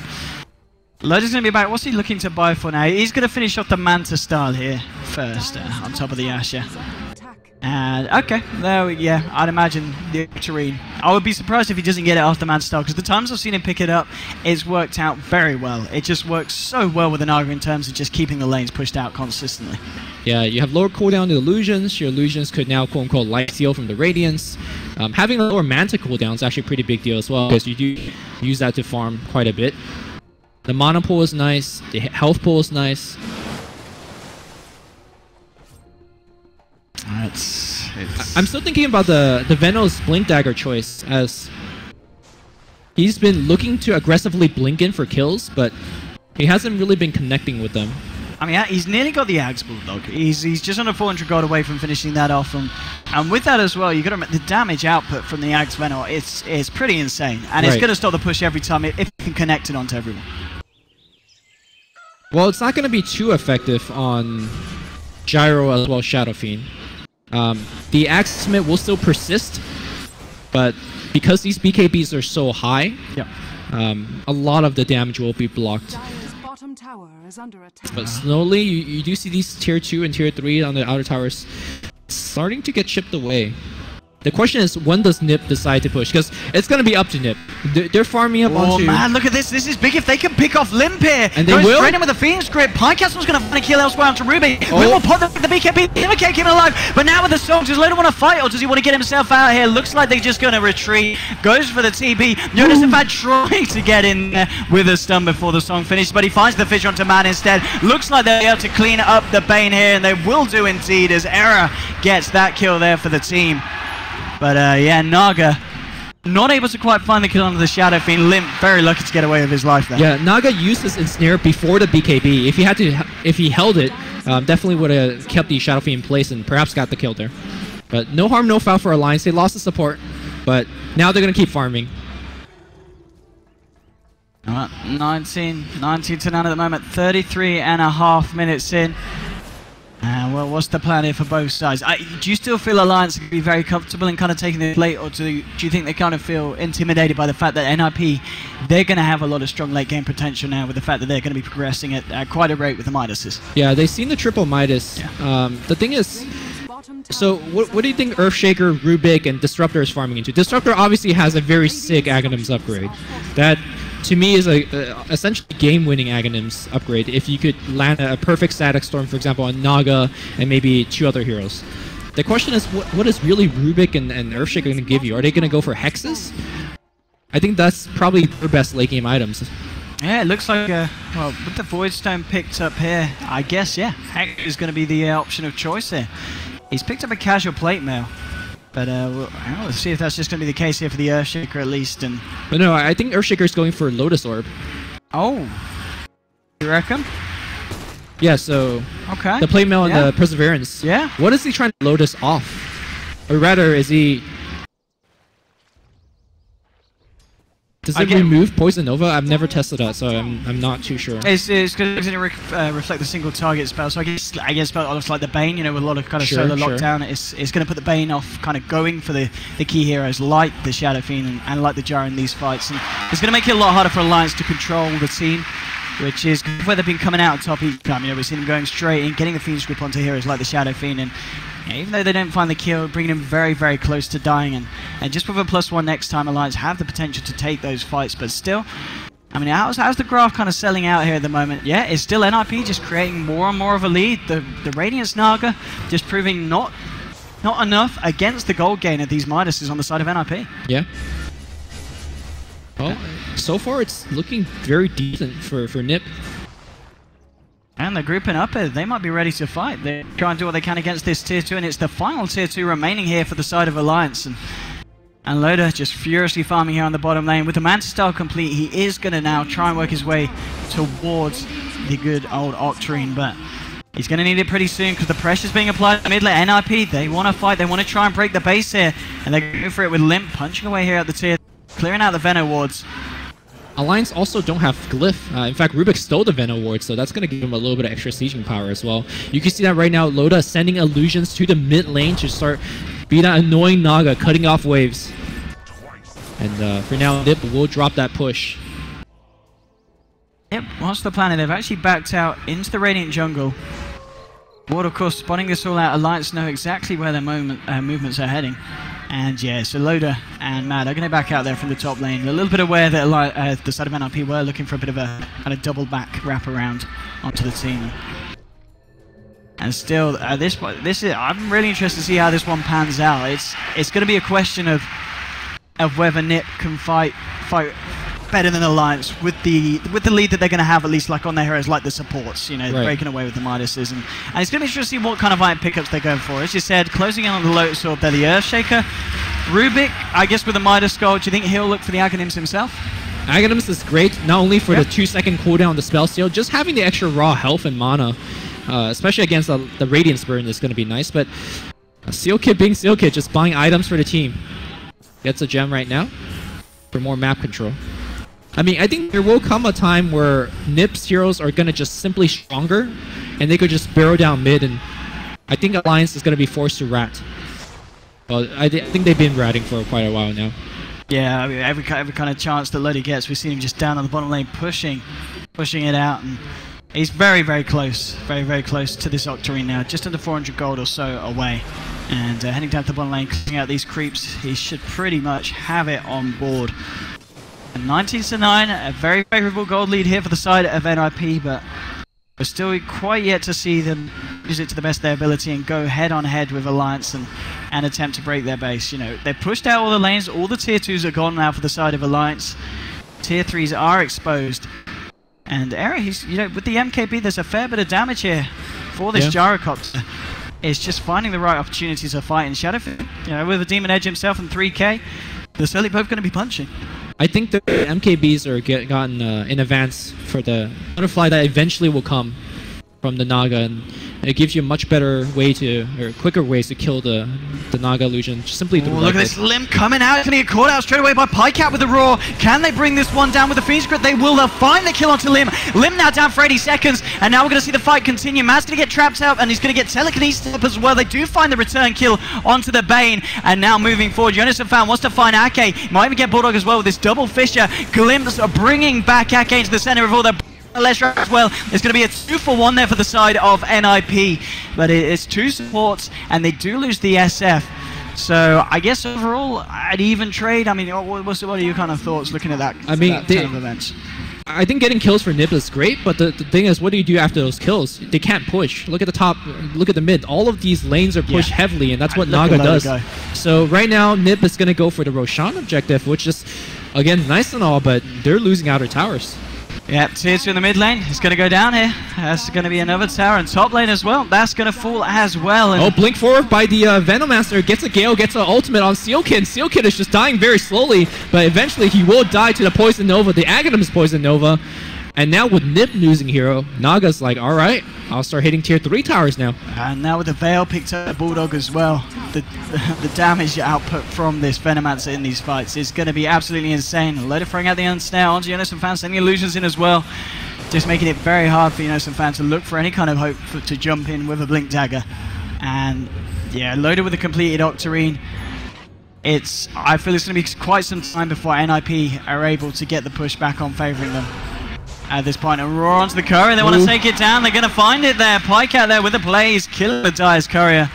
Loader's going to be back. What's he looking to buy for now? He's going to finish off the Manta style here first on top of the Asher. And okay, there we yeah, I'd imagine the terrain. I would be surprised if he doesn't get it off the Manta style, because the times I've seen him pick it up, it's worked out very well. It just works so well with the Naga in terms of just keeping the lanes pushed out consistently. Yeah, you have lower cooldown to illusions. Your illusions could now quote-unquote light steal from the Radiance. Having a lower Manta cooldown is actually a pretty big deal as well, because you do use that to farm quite a bit. The mana pool is nice. The health pool is nice. I'm still thinking about the Venos Blink Dagger choice, as he's been looking to aggressively blink in for kills, but he hasn't really been connecting with them. I mean, he's nearly got the Axe Bulldog. He's just under 400 gold away from finishing that off, and with that as well, you got to the damage output from the Axe Venom. It's pretty insane, and it's going to stop the push every time if you can connect it onto everyone. Well, it's not going to be too effective on Gyro as well as Shadow Fiend. The Axe Smith will still persist, but because these BKBs are so high, a lot of the damage will be blocked. But slowly, you do see these tier 2 and tier 3 on the outer towers starting to get chipped away. The question is, when does NiP decide to push? Because it's going to be up to NiP. They're farming up onto... Oh man, look at this. This is big. If they can pick off Limp here. And they will. Straight in with the Phoenix grip. Pinecastle's going to find a kill elsewhere onto Ruby. We will put the BKB. Never can't keep him alive. But now with the Song, does Loader want to fight, or does he want to get himself out here? Looks like they're just going to retreat. Goes for the TB. Jonas in fact trying to get in there with a stun before the Song finishes, but he finds the Fissure onto Man instead. Looks like they're able to clean up the Bane here, and they will do indeed, as Era gets that kill there for the team. But yeah, Naga not able to quite find the kill onto the Shadow Fiend. Limp very lucky to get away with his life there. Yeah, Naga used this ensnare before the BKB. If he held it, definitely would have kept the Shadow Fiend in place and perhaps got the kill there. But no harm, no foul for Alliance. They lost the support, but now they're gonna keep farming. Alright, 19 to none at the moment. 33.5 minutes in. Well, what's the plan here for both sides? Do you still feel Alliance can be very comfortable in kind of taking the late, or do you think they kind of feel intimidated by the fact that NiP, they're going to have a lot of strong late game potential now with the fact that they're going to be progressing at quite a rate with the Midases? Yeah, they've seen the triple Midas. Yeah. The thing is, so what do you think Earthshaker, Rubik, and Disruptor is farming into? Disruptor obviously has a very sick Aghanims upgrade. That, to me, is essentially game-winning Aghanims upgrade if you could land a perfect Static Storm, for example, on Naga and maybe 2 other heroes. The question is, what is really Rubik and Earthshaker going to give you? Are they going to go for Hexes? I think that's probably their best late-game items. Yeah, it looks like, well, with the Void Stone picked up here, I guess, yeah, Hex is going to be the option of choice here. He's picked up a casual plate mail. But let's see if that's just going to be the case here for the Earthshaker at least. But no, I think Earthshaker is going for Lotus Orb. Oh, you reckon? Yeah, so okay. The plate mail and the Perseverance. Yeah. What is he trying to Lotus off? Or rather, is he... Does it remove Poison Nova? I've never tested that, so I'm not too sure. It's going to reflect the single target spell. So I guess spell almost like the Bane, you know, with a lot of kind of solo lockdown. It's going to put the Bane off kind of going for the key heroes like the Shadow Fiend and like the Jar in these fights. And it's going to make it a lot harder for Alliance to control the team, which is where they've been coming out on top each time. You know, we've seen them going straight in, getting the Fiend's Grip onto heroes like the Shadow Fiend, and even though they don't find the kill, bringing them very, very close to dying, and just with a +1 next time, Alliance have the potential to take those fights, but still, I mean, how's the graph kind of selling out here at the moment? Yeah, it's still NiP just creating more and more of a lead. The Radiance Naga just proving not enough against the gold gain of these Midases on the side of NiP. Yeah. Well, so far it's looking very decent for NiP. And they're grouping up here. They might be ready to fight. They try and do what they can against this tier 2, and it's the final tier 2 remaining here for the side of Alliance. And Loda just furiously farming here on the bottom lane. With the Manta Style complete, he is going to now try and work his way towards the good old Octarine, but he's going to need it pretty soon because the pressure's being applied mid lane. NiP, they want to fight. They want to try and break the base here, and they're going for it with Limp, punching away here at the tier, clearing out the Venom wards. Alliance also don't have Glyph. In fact, Rubik stole the Venom ward, so that's going to give him a little bit of extra sieging power as well. You can see that right now, Loda sending illusions to the mid lane to start being that annoying Naga, cutting off waves. And for now, NiP will drop that push. Yep, what's the plan? They've actually backed out into the Radiant jungle. Ward, of course, spotting this all out. Alliance know exactly where their movements are heading. And yeah, so Loda and Mad are going to back out there from the top lane. A little bit aware that the side of NiP were looking for a bit of a kind of double back wrap around onto the team. And still, I'm really interested to see how this one pans out. It's going to be a question of whether NiP can fight better than Alliance with the lead that they're going to have, at least like on their heroes, like the supports, you know, breaking away with the Midases. And it's going to be interesting to see what kind of item pickups they're going for. As you said, closing in on the Lotus Orb, they're the Earthshaker. Rubik, I guess with the Midas Skull, do you think he'll look for the Aghanims himself? Aghanims is great, not only for the 2-second cooldown on the spell steal, just having the extra raw health and mana, especially against the Radiance Burn is going to be nice, but Seal Kid being Seal Kid, just buying items for the team. Gets a gem right now for more map control. I mean, I think there will come a time where NiP's heroes are going to just simply stronger, and they could just barrel down mid, and I think Alliance is going to be forced to rat. Well, I think they've been ratting for quite a while now. Yeah, I mean, every kind of chance that Lodi gets, we've seen him just down on the bottom lane pushing it out, and he's very, very close to this Octarine now, just under 400 gold or so away. And heading down to the bottom lane, clearing out these creeps, he should pretty much have it on board. And 19-9, a very favourable gold lead here for the side of NiP, but we're still quite yet to see them use it to the best of their ability and go head-on-head with Alliance and attempt to break their base. You know, they've pushed out all the lanes, all the tier 2s are gone now for the side of Alliance. Tier 3s are exposed. And Era, you know, with the MKB, there's a fair bit of damage here for this Gyrocopter. It's just finding the right opportunities to fight in Shadowfield. You know, with a Demon Edge himself and 3k, they're certainly both going to be punching. I think the MKBs are gotten in advance for the butterfly that eventually will come from the Naga, and it gives you a much better way to, or quicker ways to kill the Naga illusion. Just simply through look at this Limp coming out. It's going to get caught out straight away by Pycat with the Roar. Can they bring this one down with the Fiend's Grip? They will. They'll find the kill onto Limp. Limp now down for 80 seconds, and now we're going to see the fight continue. Matt's going to get trapped out, and he's going to get telekinesis up as well. They do find the return kill onto the Bane, and now moving forward, Jonas and Fan wants to find Ake. Might even get Bulldog as well with this double Fissure. Glimpse are bringing back Ake into the center of all their less as well. It's going to be a 2-for-1 there for the side of NiP, but it's 2 supports and they do lose the SF. So I guess overall, an even trade. I mean, what are your kind of thoughts looking at that? I mean, turn of events? I think getting kills for NiP is great, but the thing is, what do you do after those kills? They can't push. Look at the top, look at the mid. All of these lanes are pushed heavily, and that's what Naga does. So right now, NiP is going to go for the Roshan objective, which is, again, nice and all, but they're losing outer towers. Yeah, tier 2 in the mid lane. It's going to go down here. That's going to be another tower. And top lane as well. That's going to fall as well. And blink forward by the Venomaster. Gets a Gale, gets an ultimate on Sealkid. Sealkid is just dying very slowly, but eventually he will die to the Poison Nova, the Aghanims Poison Nova. And now with NiP losing hero, Naga's like, alright, I'll start hitting tier 3 towers now. And now with the Veil picked up the Bulldog as well. the damage output from this Venomancer in these fights is going to be absolutely insane. Loda throwing out the unsnare onto Jonas and Fan, sending illusions in as well. Just making it very hard for Jonas and Fan to look for any kind of hope to jump in with a Blink Dagger. And yeah, Loda with a completed Octarine. I feel it's going to be quite some time before NiP are able to get the push back on favouring them. At this point, a roar onto the courier. They want to take it down. They're going to find it there. Pike out there with the plays, killing the Dire's courier.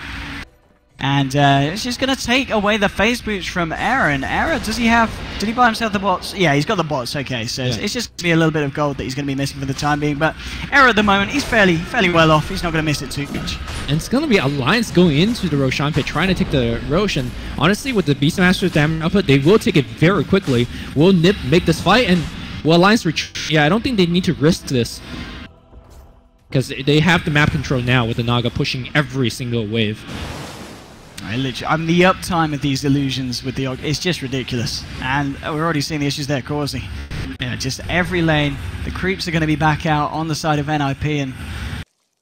And it's just going to take away the phase boots from Aaron. Aaron, did he buy himself the bots? Yeah, he's got the bots, okay. So yeah, it's just going to be a little bit of gold that he's going to be missing for the time being. But Aaron at the moment, he's fairly well off. He's not going to miss it too much. And it's going to be Alliance going into the Roshan pit, trying to take the Rosh. And honestly, with the Beastmaster's damage output, they will take it very quickly. Will NiP make this fight? And will Alliance retreat? Yeah, I don't think they need to risk this, because they have the map control now with the Naga pushing every single wave. The uptime of these illusions with the it's just ridiculous, and we're already seeing the issues they're causing. Yeah, just every lane, the creeps are going to be back out on the side of NiP, and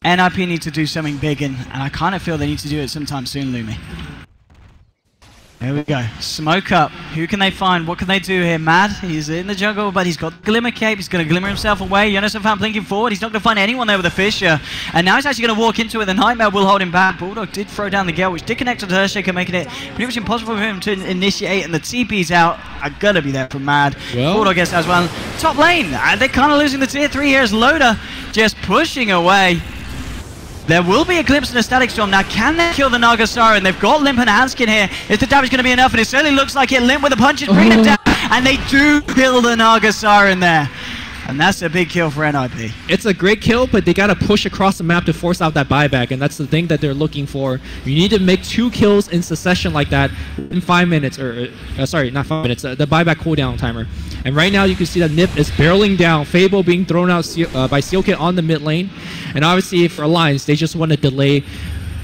NiP need to do something big, and I kind of feel they need to do it sometime soon, Lumi. Here we go. Smoke up. Who can they find? What can they do here? Mad, he's in the jungle, but he's got Glimmer Cape. He's going to glimmer himself away. Jonas and Fan blinking forward. He's not going to find anyone there with a Fissure. And now he's actually going to walk into it. The Nightmare will hold him back. Bulldog did throw down the Gale, which did connect to the Earthshaker, making it pretty much impossible for him to initiate. And the TP's out. Are going to be there from Mad. Well, Bulldog gets as well. Top lane. They're kind of losing the tier 3 here as Loda just pushing away. There will be a glimpse in a Static Storm. Now, can they kill the Naga Siren? They've got Limp and Hanskin here. Is the damage going to be enough? And it certainly looks like it. Limp with the punches, bring them down. And they do kill the Naga Siren there. And that's a big kill for NiP. It's a great kill, but they got to push across the map to force out that buyback. And that's the thing that they're looking for. You need to make 2 kills in succession like that in 5 minutes. Or sorry, not 5 minutes. The buyback cooldown timer. And right now you can see that NiP is barreling down. Fable being thrown out by Sealkit on the mid lane. And obviously for Alliance, they just want to delay.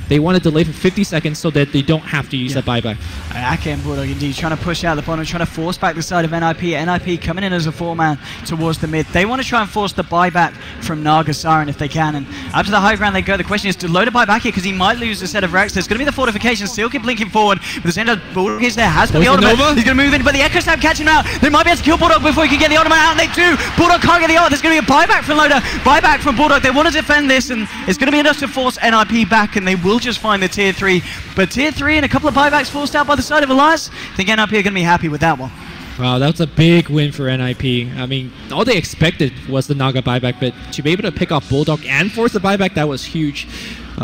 They want to delay for 50 seconds so that they don't have to use that buyback. Ake and Bulldog indeed trying to push out the bottom, trying to force back the side of NiP. NiP coming in as a 4-man towards the mid. They want to try and force the buyback from Naga Siren if they can. And up to the high ground they go. The question is, do Loda buy back here? Because he might lose a set of Rex. There's going to be the fortification. Sealkit blinking forward. But the center Bulldog is there. Has got the ultimate. He's going to move in, but the Echo Stab catching him out. They might be able to kill Bulldog before he can get the ultimate out. And they do. Bulldog can't get the ult. There's going to be a buyback from Loda. Buyback from Bulldog. They want to defend this, and it's going to be enough to force NiP back, and they will just find the tier 3. But tier 3 and a couple of buybacks forced out by the side of Elias. I think NiP are going to be happy with that one. Wow, that's a big win for NiP. I mean, all they expected was the Naga buyback, but to be able to pick off Bulldog and force the buyback, that was huge.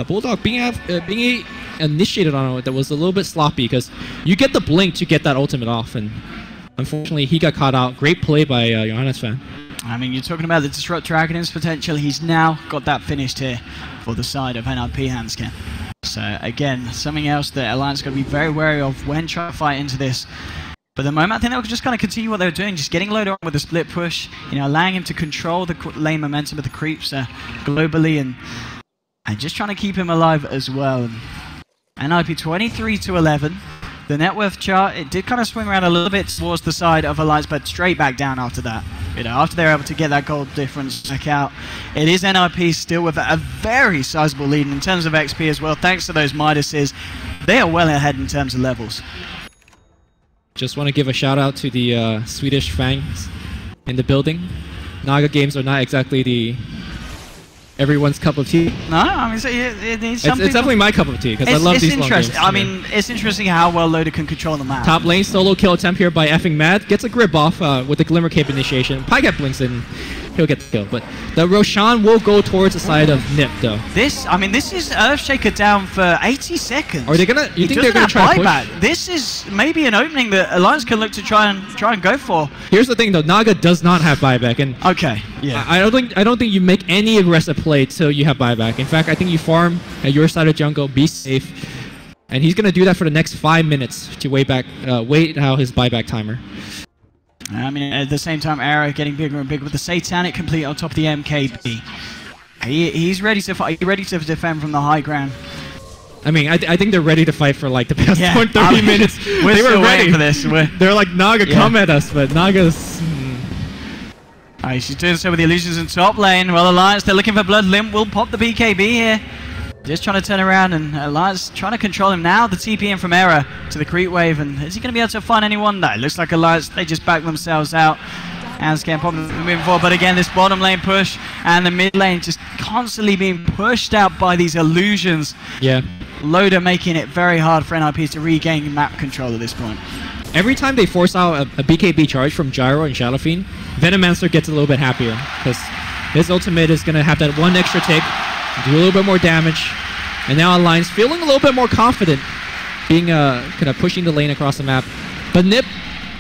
Bulldog being initiated on it, that was a little bit sloppy, because you get the blink to get that ultimate off, and unfortunately he got caught out. Great play by Johannes Fan. I mean, you're talking about the Disrupt Dragon's potential. He's now got that finished here for the side of NiP Hanskin. So again, something else that Alliance is going to be very wary of when trying to fight into this. But at the moment, I think they'll just kind of continue what they were doing, just getting Loda on with a split push, allowing him to control the lane momentum of the creeps globally, and just trying to keep him alive as well. And NiP 23-11. The net worth chart, it did kind of swing around a little bit towards the side of Alliance, but straight back down after that. After they're able to get that gold difference back out, it is NiP still with a very sizable lead in terms of XP as well, thanks to those Midases. They are well ahead in terms of levels. Just want to give a shout out to the Swedish Fangs in the building. Naga games are not exactly everyone's cup of tea. No, I mean, it's definitely my cup of tea, because I love these long games. I mean, it's interesting how well Loda can control the map. Top lane solo kill attempt here by effing Mad. Gets a grip off with the Glimmer Cape initiation. Pycat blinks in. He'll get the kill, but the Roshan will go towards the side of NiP though. This is Earthshaker down for 80 seconds. Are they gonna? You think they're gonna try to push? This is maybe an opening that Alliance can look to try and go for. Here's the thing though, Naga does not have buyback, and okay, yeah. I don't think you make any aggressive play till you have buyback. In fact, I think you farm at your side of jungle, be safe, and he's gonna do that for the next 5 minutes to wait out his buyback timer. I mean, at the same time, Arrow getting bigger and bigger with the Satanic complete on top of the MKB. He's ready to fight, ready to defend from the high ground. I mean, I think they're ready to fight for like the past 30 minutes. They were ready for this. They're like, Naga, come at us, but Naga's... Alright, she's doing so with the illusions in top lane. Well, Alliance, they're looking for blood. Limp will pop the BKB here. Just trying to turn around, and Alliance trying to control him now. The TP in from Error to the creep wave, and is he going to be able to find anyone? No, it looks like Alliance, they just back themselves out. And Scan probably moving forward, but again, this bottom lane push and the mid lane just constantly being pushed out by these illusions. Yeah. Loda making it very hard for NiP to regain map control at this point. Every time they force out a BKB charge from Gyro and Shadow Fiend, Venomancer gets a little bit happier, because his ultimate is going to have that one extra tick, do a little bit more damage, and now Alliance feeling a little bit more confident, being kind of pushing the lane across the map. But NiP,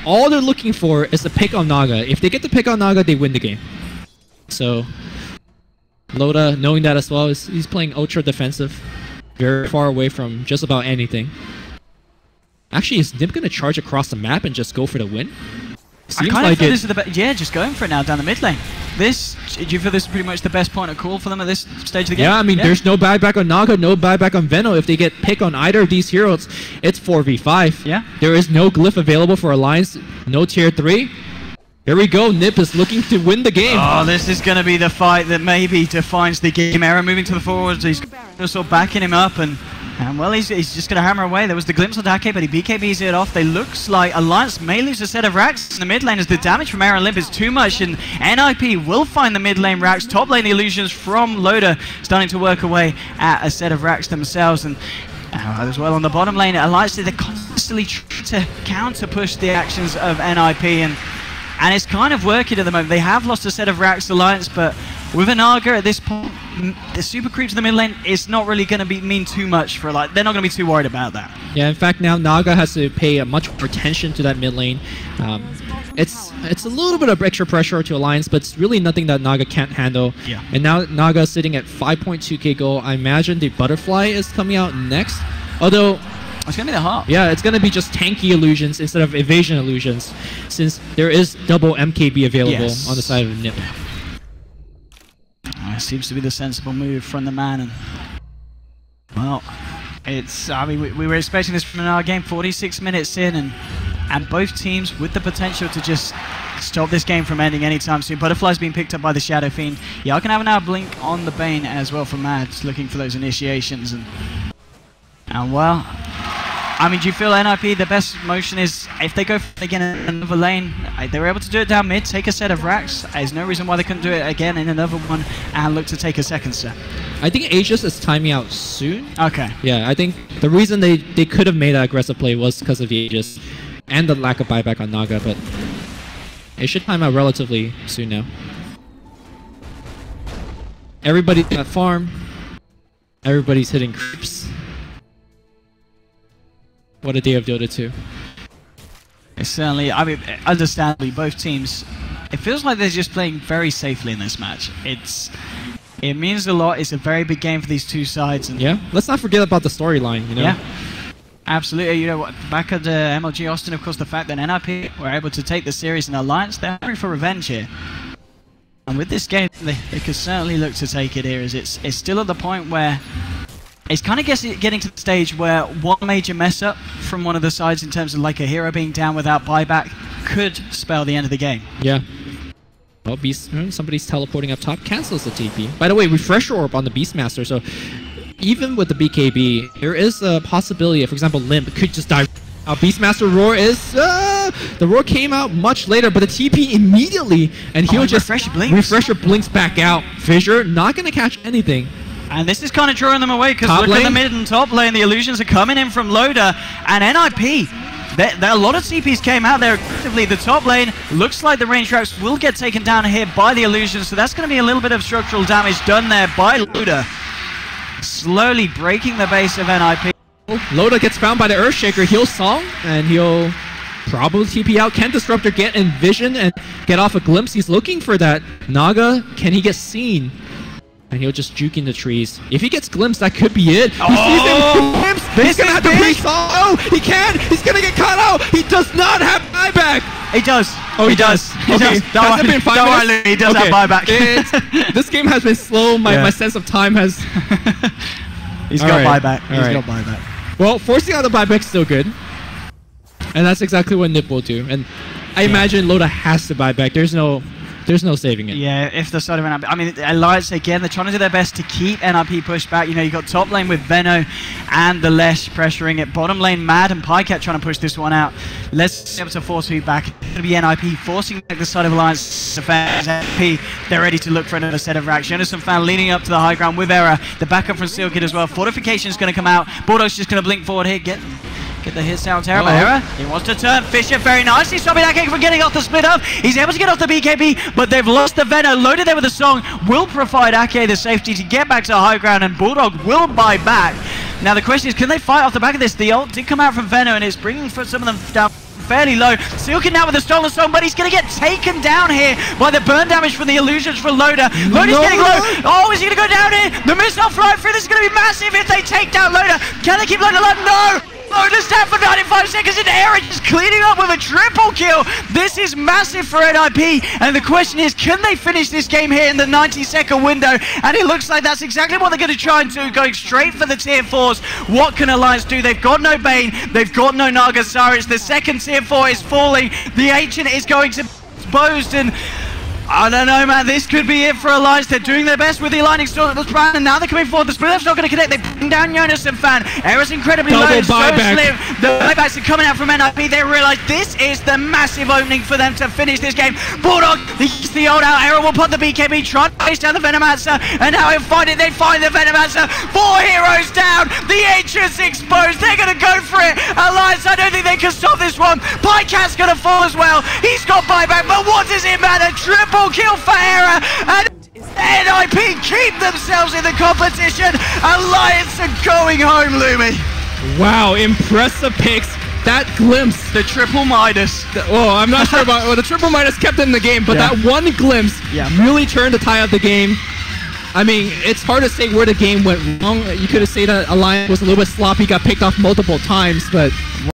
all they're looking for is the pick on Naga. If they get the pick on Naga, they win the game. So Loda, knowing that as well, he's playing ultra defensive, very far away from just about anything. Actually, is NiP going to charge across the map and just go for the win? Seems like it. This is the yeah, just going for it now down the mid lane. Do you feel this is pretty much the best point of call for them at this stage of the game? Yeah, I mean, there's no buyback on Naga, no buyback on Veno. If they get pick on either of these heroes, it's 4v5. Yeah. There is no glyph available for Alliance, no tier 3. Here we go, NiP is looking to win the game. Oh, this is going to be the fight that maybe defines the game. Error moving to the forwards, he's sort of backing him up, and well, he's just going to hammer away. There was the glimpse on Dake, but he BKBs it off. They looks like Alliance may lose a set of racks in the mid lane as the damage from Error and Limp is too much, and NiP will find the mid lane racks. Top lane, the illusions from Loda starting to work away at a set of racks themselves, and as well on the bottom lane, Alliance, they're constantly trying to counter push the actions of NiP, and it's kind of working at the moment. They have lost a set of racks, Alliance, but with a Naga at this point, the super creep to the mid lane is not really going to mean too much for Alliance. They're not going to be too worried about that. Yeah, in fact, now Naga has to pay much more attention to that mid lane. It's a little bit of extra pressure to Alliance, but it's really nothing that Naga can't handle. Yeah. And now Naga is sitting at 5.2k gold. I imagine the Butterfly is coming out next. Although it's going to be the heart. Yeah, it's going to be just tanky illusions instead of evasion illusions, since there is double MKB available on the side of NiP. It seems to be the sensible move from the man, and well, it's. I mean, we were expecting this from our game. 46 minutes in, and both teams with the potential to just stop this game from ending anytime soon. Butterfly's being picked up by the Shadow Fiend. Yeah, I can have an blink on the Bane as well for Mads, looking for those initiations, and well, I mean, do you feel NiP, the best motion is if they go again in another lane, they were able to do it down mid, take a set of racks. There's no reason why they couldn't do it again in another one and look to take a second set. I think Aegis is timing out soon. Okay. Yeah, I think the reason they could have made that aggressive play was because of the Aegis and the lack of buyback on Naga, but it should time out relatively soon now. Everybody's at farm. Everybody's hitting creeps. What a day of Dota 2. It's certainly, I mean, understandably, both teams, it feels like they're just playing very safely in this match. It means a lot. It's a very big game for these two sides. And yeah, let's not forget about the storyline, you know? Yeah, absolutely. You know what, back at MLG Austin, of course, the fact that NiP were able to take the series in Alliance, they're hungry for revenge here. And with this game, they could certainly look to take it here, as it's still at the point where it's kind of getting to the stage where one major mess up from one of the sides in terms of like a hero being down without buyback could spell the end of the game. Yeah. Well, somebody's teleporting up top, cancels the TP. By the way, Refresher Orb on the Beastmaster, so even with the BKB, there is a possibility, for example, Limp could just die. Beastmaster Roar is... the Roar came out much later, but the TP immediately, and he'll just... Refresher blinks back out. Fissure not going to catch anything. And this is kind of drawing them away, because look at the mid and top lane. The illusions are coming in from Loda, and NiP. A lot of CPs came out there aggressively. The top lane looks like the range tracks will get taken down here by the illusions, so that's going to be a little bit of structural damage done there by Loda. Slowly breaking the base of NiP. Loda gets found by the Earthshaker. He'll Song, and he'll probably TP out. Can Disruptor get in vision and get off a glimpse? He's looking for that. Naga, can he get seen? And he'll just juke in the trees. If he gets glimpsed, that could be it. Oh, he sees him. He's gonna have to re-saw. Oh, he can. He's gonna get caught out. He does not have buyback. He does. Oh, he does. He does. Has it been 5 minutes? He does have buyback. This game has been slow. My sense of time has. He's got buyback. He's got buyback. Well, forcing out the buyback is still good, and that's exactly what NiP will do. And I imagine Loda has to buy back. There's no There's no saving it. Yeah, if the side of NiP... I mean, Alliance, again, they're trying to do their best to keep NiP pushed back. You know, you got top lane with Veno and the Lesh pressuring it. Bottom lane, Mad and Pycat trying to push this one out. Let's be able to force feedback. It's going to be NiP forcing back the side of Alliance defense. NiP, they're ready to look for another set of racks. Jonathan Fan leaning up to the high ground with Era. The backup from Seal Kid as well. Fortification is going to come out. Bulldog's just going to blink forward here. Get the hit sound terrible. Era, he wants to turn. Fisher very nicely stopping that kick from getting off the split up. He's able to get off the BKB, but they've lost the Veno. Loaded there with a song will provide Ake the safety to get back to the high ground, and Bulldog will buy back. Now the question is, can they fight off the back of this? The ult did come out from Veno, and it's bringing some of them down fairly low. Sealkin now with a stolen song, but he's going to get taken down here by the burn damage from the illusions from Loader. Loader's getting low. Oh, is he going to go down here? The missile flying through. This is going to be massive if they take down Loader. Can they keep Loader alive? No! Loader's down for 95 seconds in Era, just cleaning up with a triple kill. This is massive for NiP, and the question is, can they finish this game here in the 90-second window? And it looks like that's exactly what they're going to try and do, going straight for the tier 4s. What can Alliance do? They've got no Bane, they've got no Nagasarius. The second tier 4 is falling. The Ancient is going to be exposed, and I don't know, man. This could be it for Alliance. They're doing their best with the aligning stores, and now they're coming forward. The split up's not going to connect. They bring down Jonas and Fan. Era's incredibly low, so slim. The buybacks are coming out from NiP. They realize this is the massive opening for them to finish this game. Bulldog, he's the old out. Era will put the BKB, try to place down the Venomancer, and now he'll find it. They find the Venomancer. 4 heroes down. The Ancient's exposed. They're going to go for it. Alliance, I don't think they can stop this one. Pycat's going to fall as well. He's got buyback, but what does it matter? Triple kill for Era, and NiP keep themselves in the competition. Alliance are going home, Lumi. Wow, impressive picks. That glimpse. The triple Midas. I'm not sure about the triple Midas kept them in the game, but that one glimpse really turned the tide of the game. I mean, it's hard to say where the game went wrong. You could have said that Alliance was a little bit sloppy, got picked off multiple times, but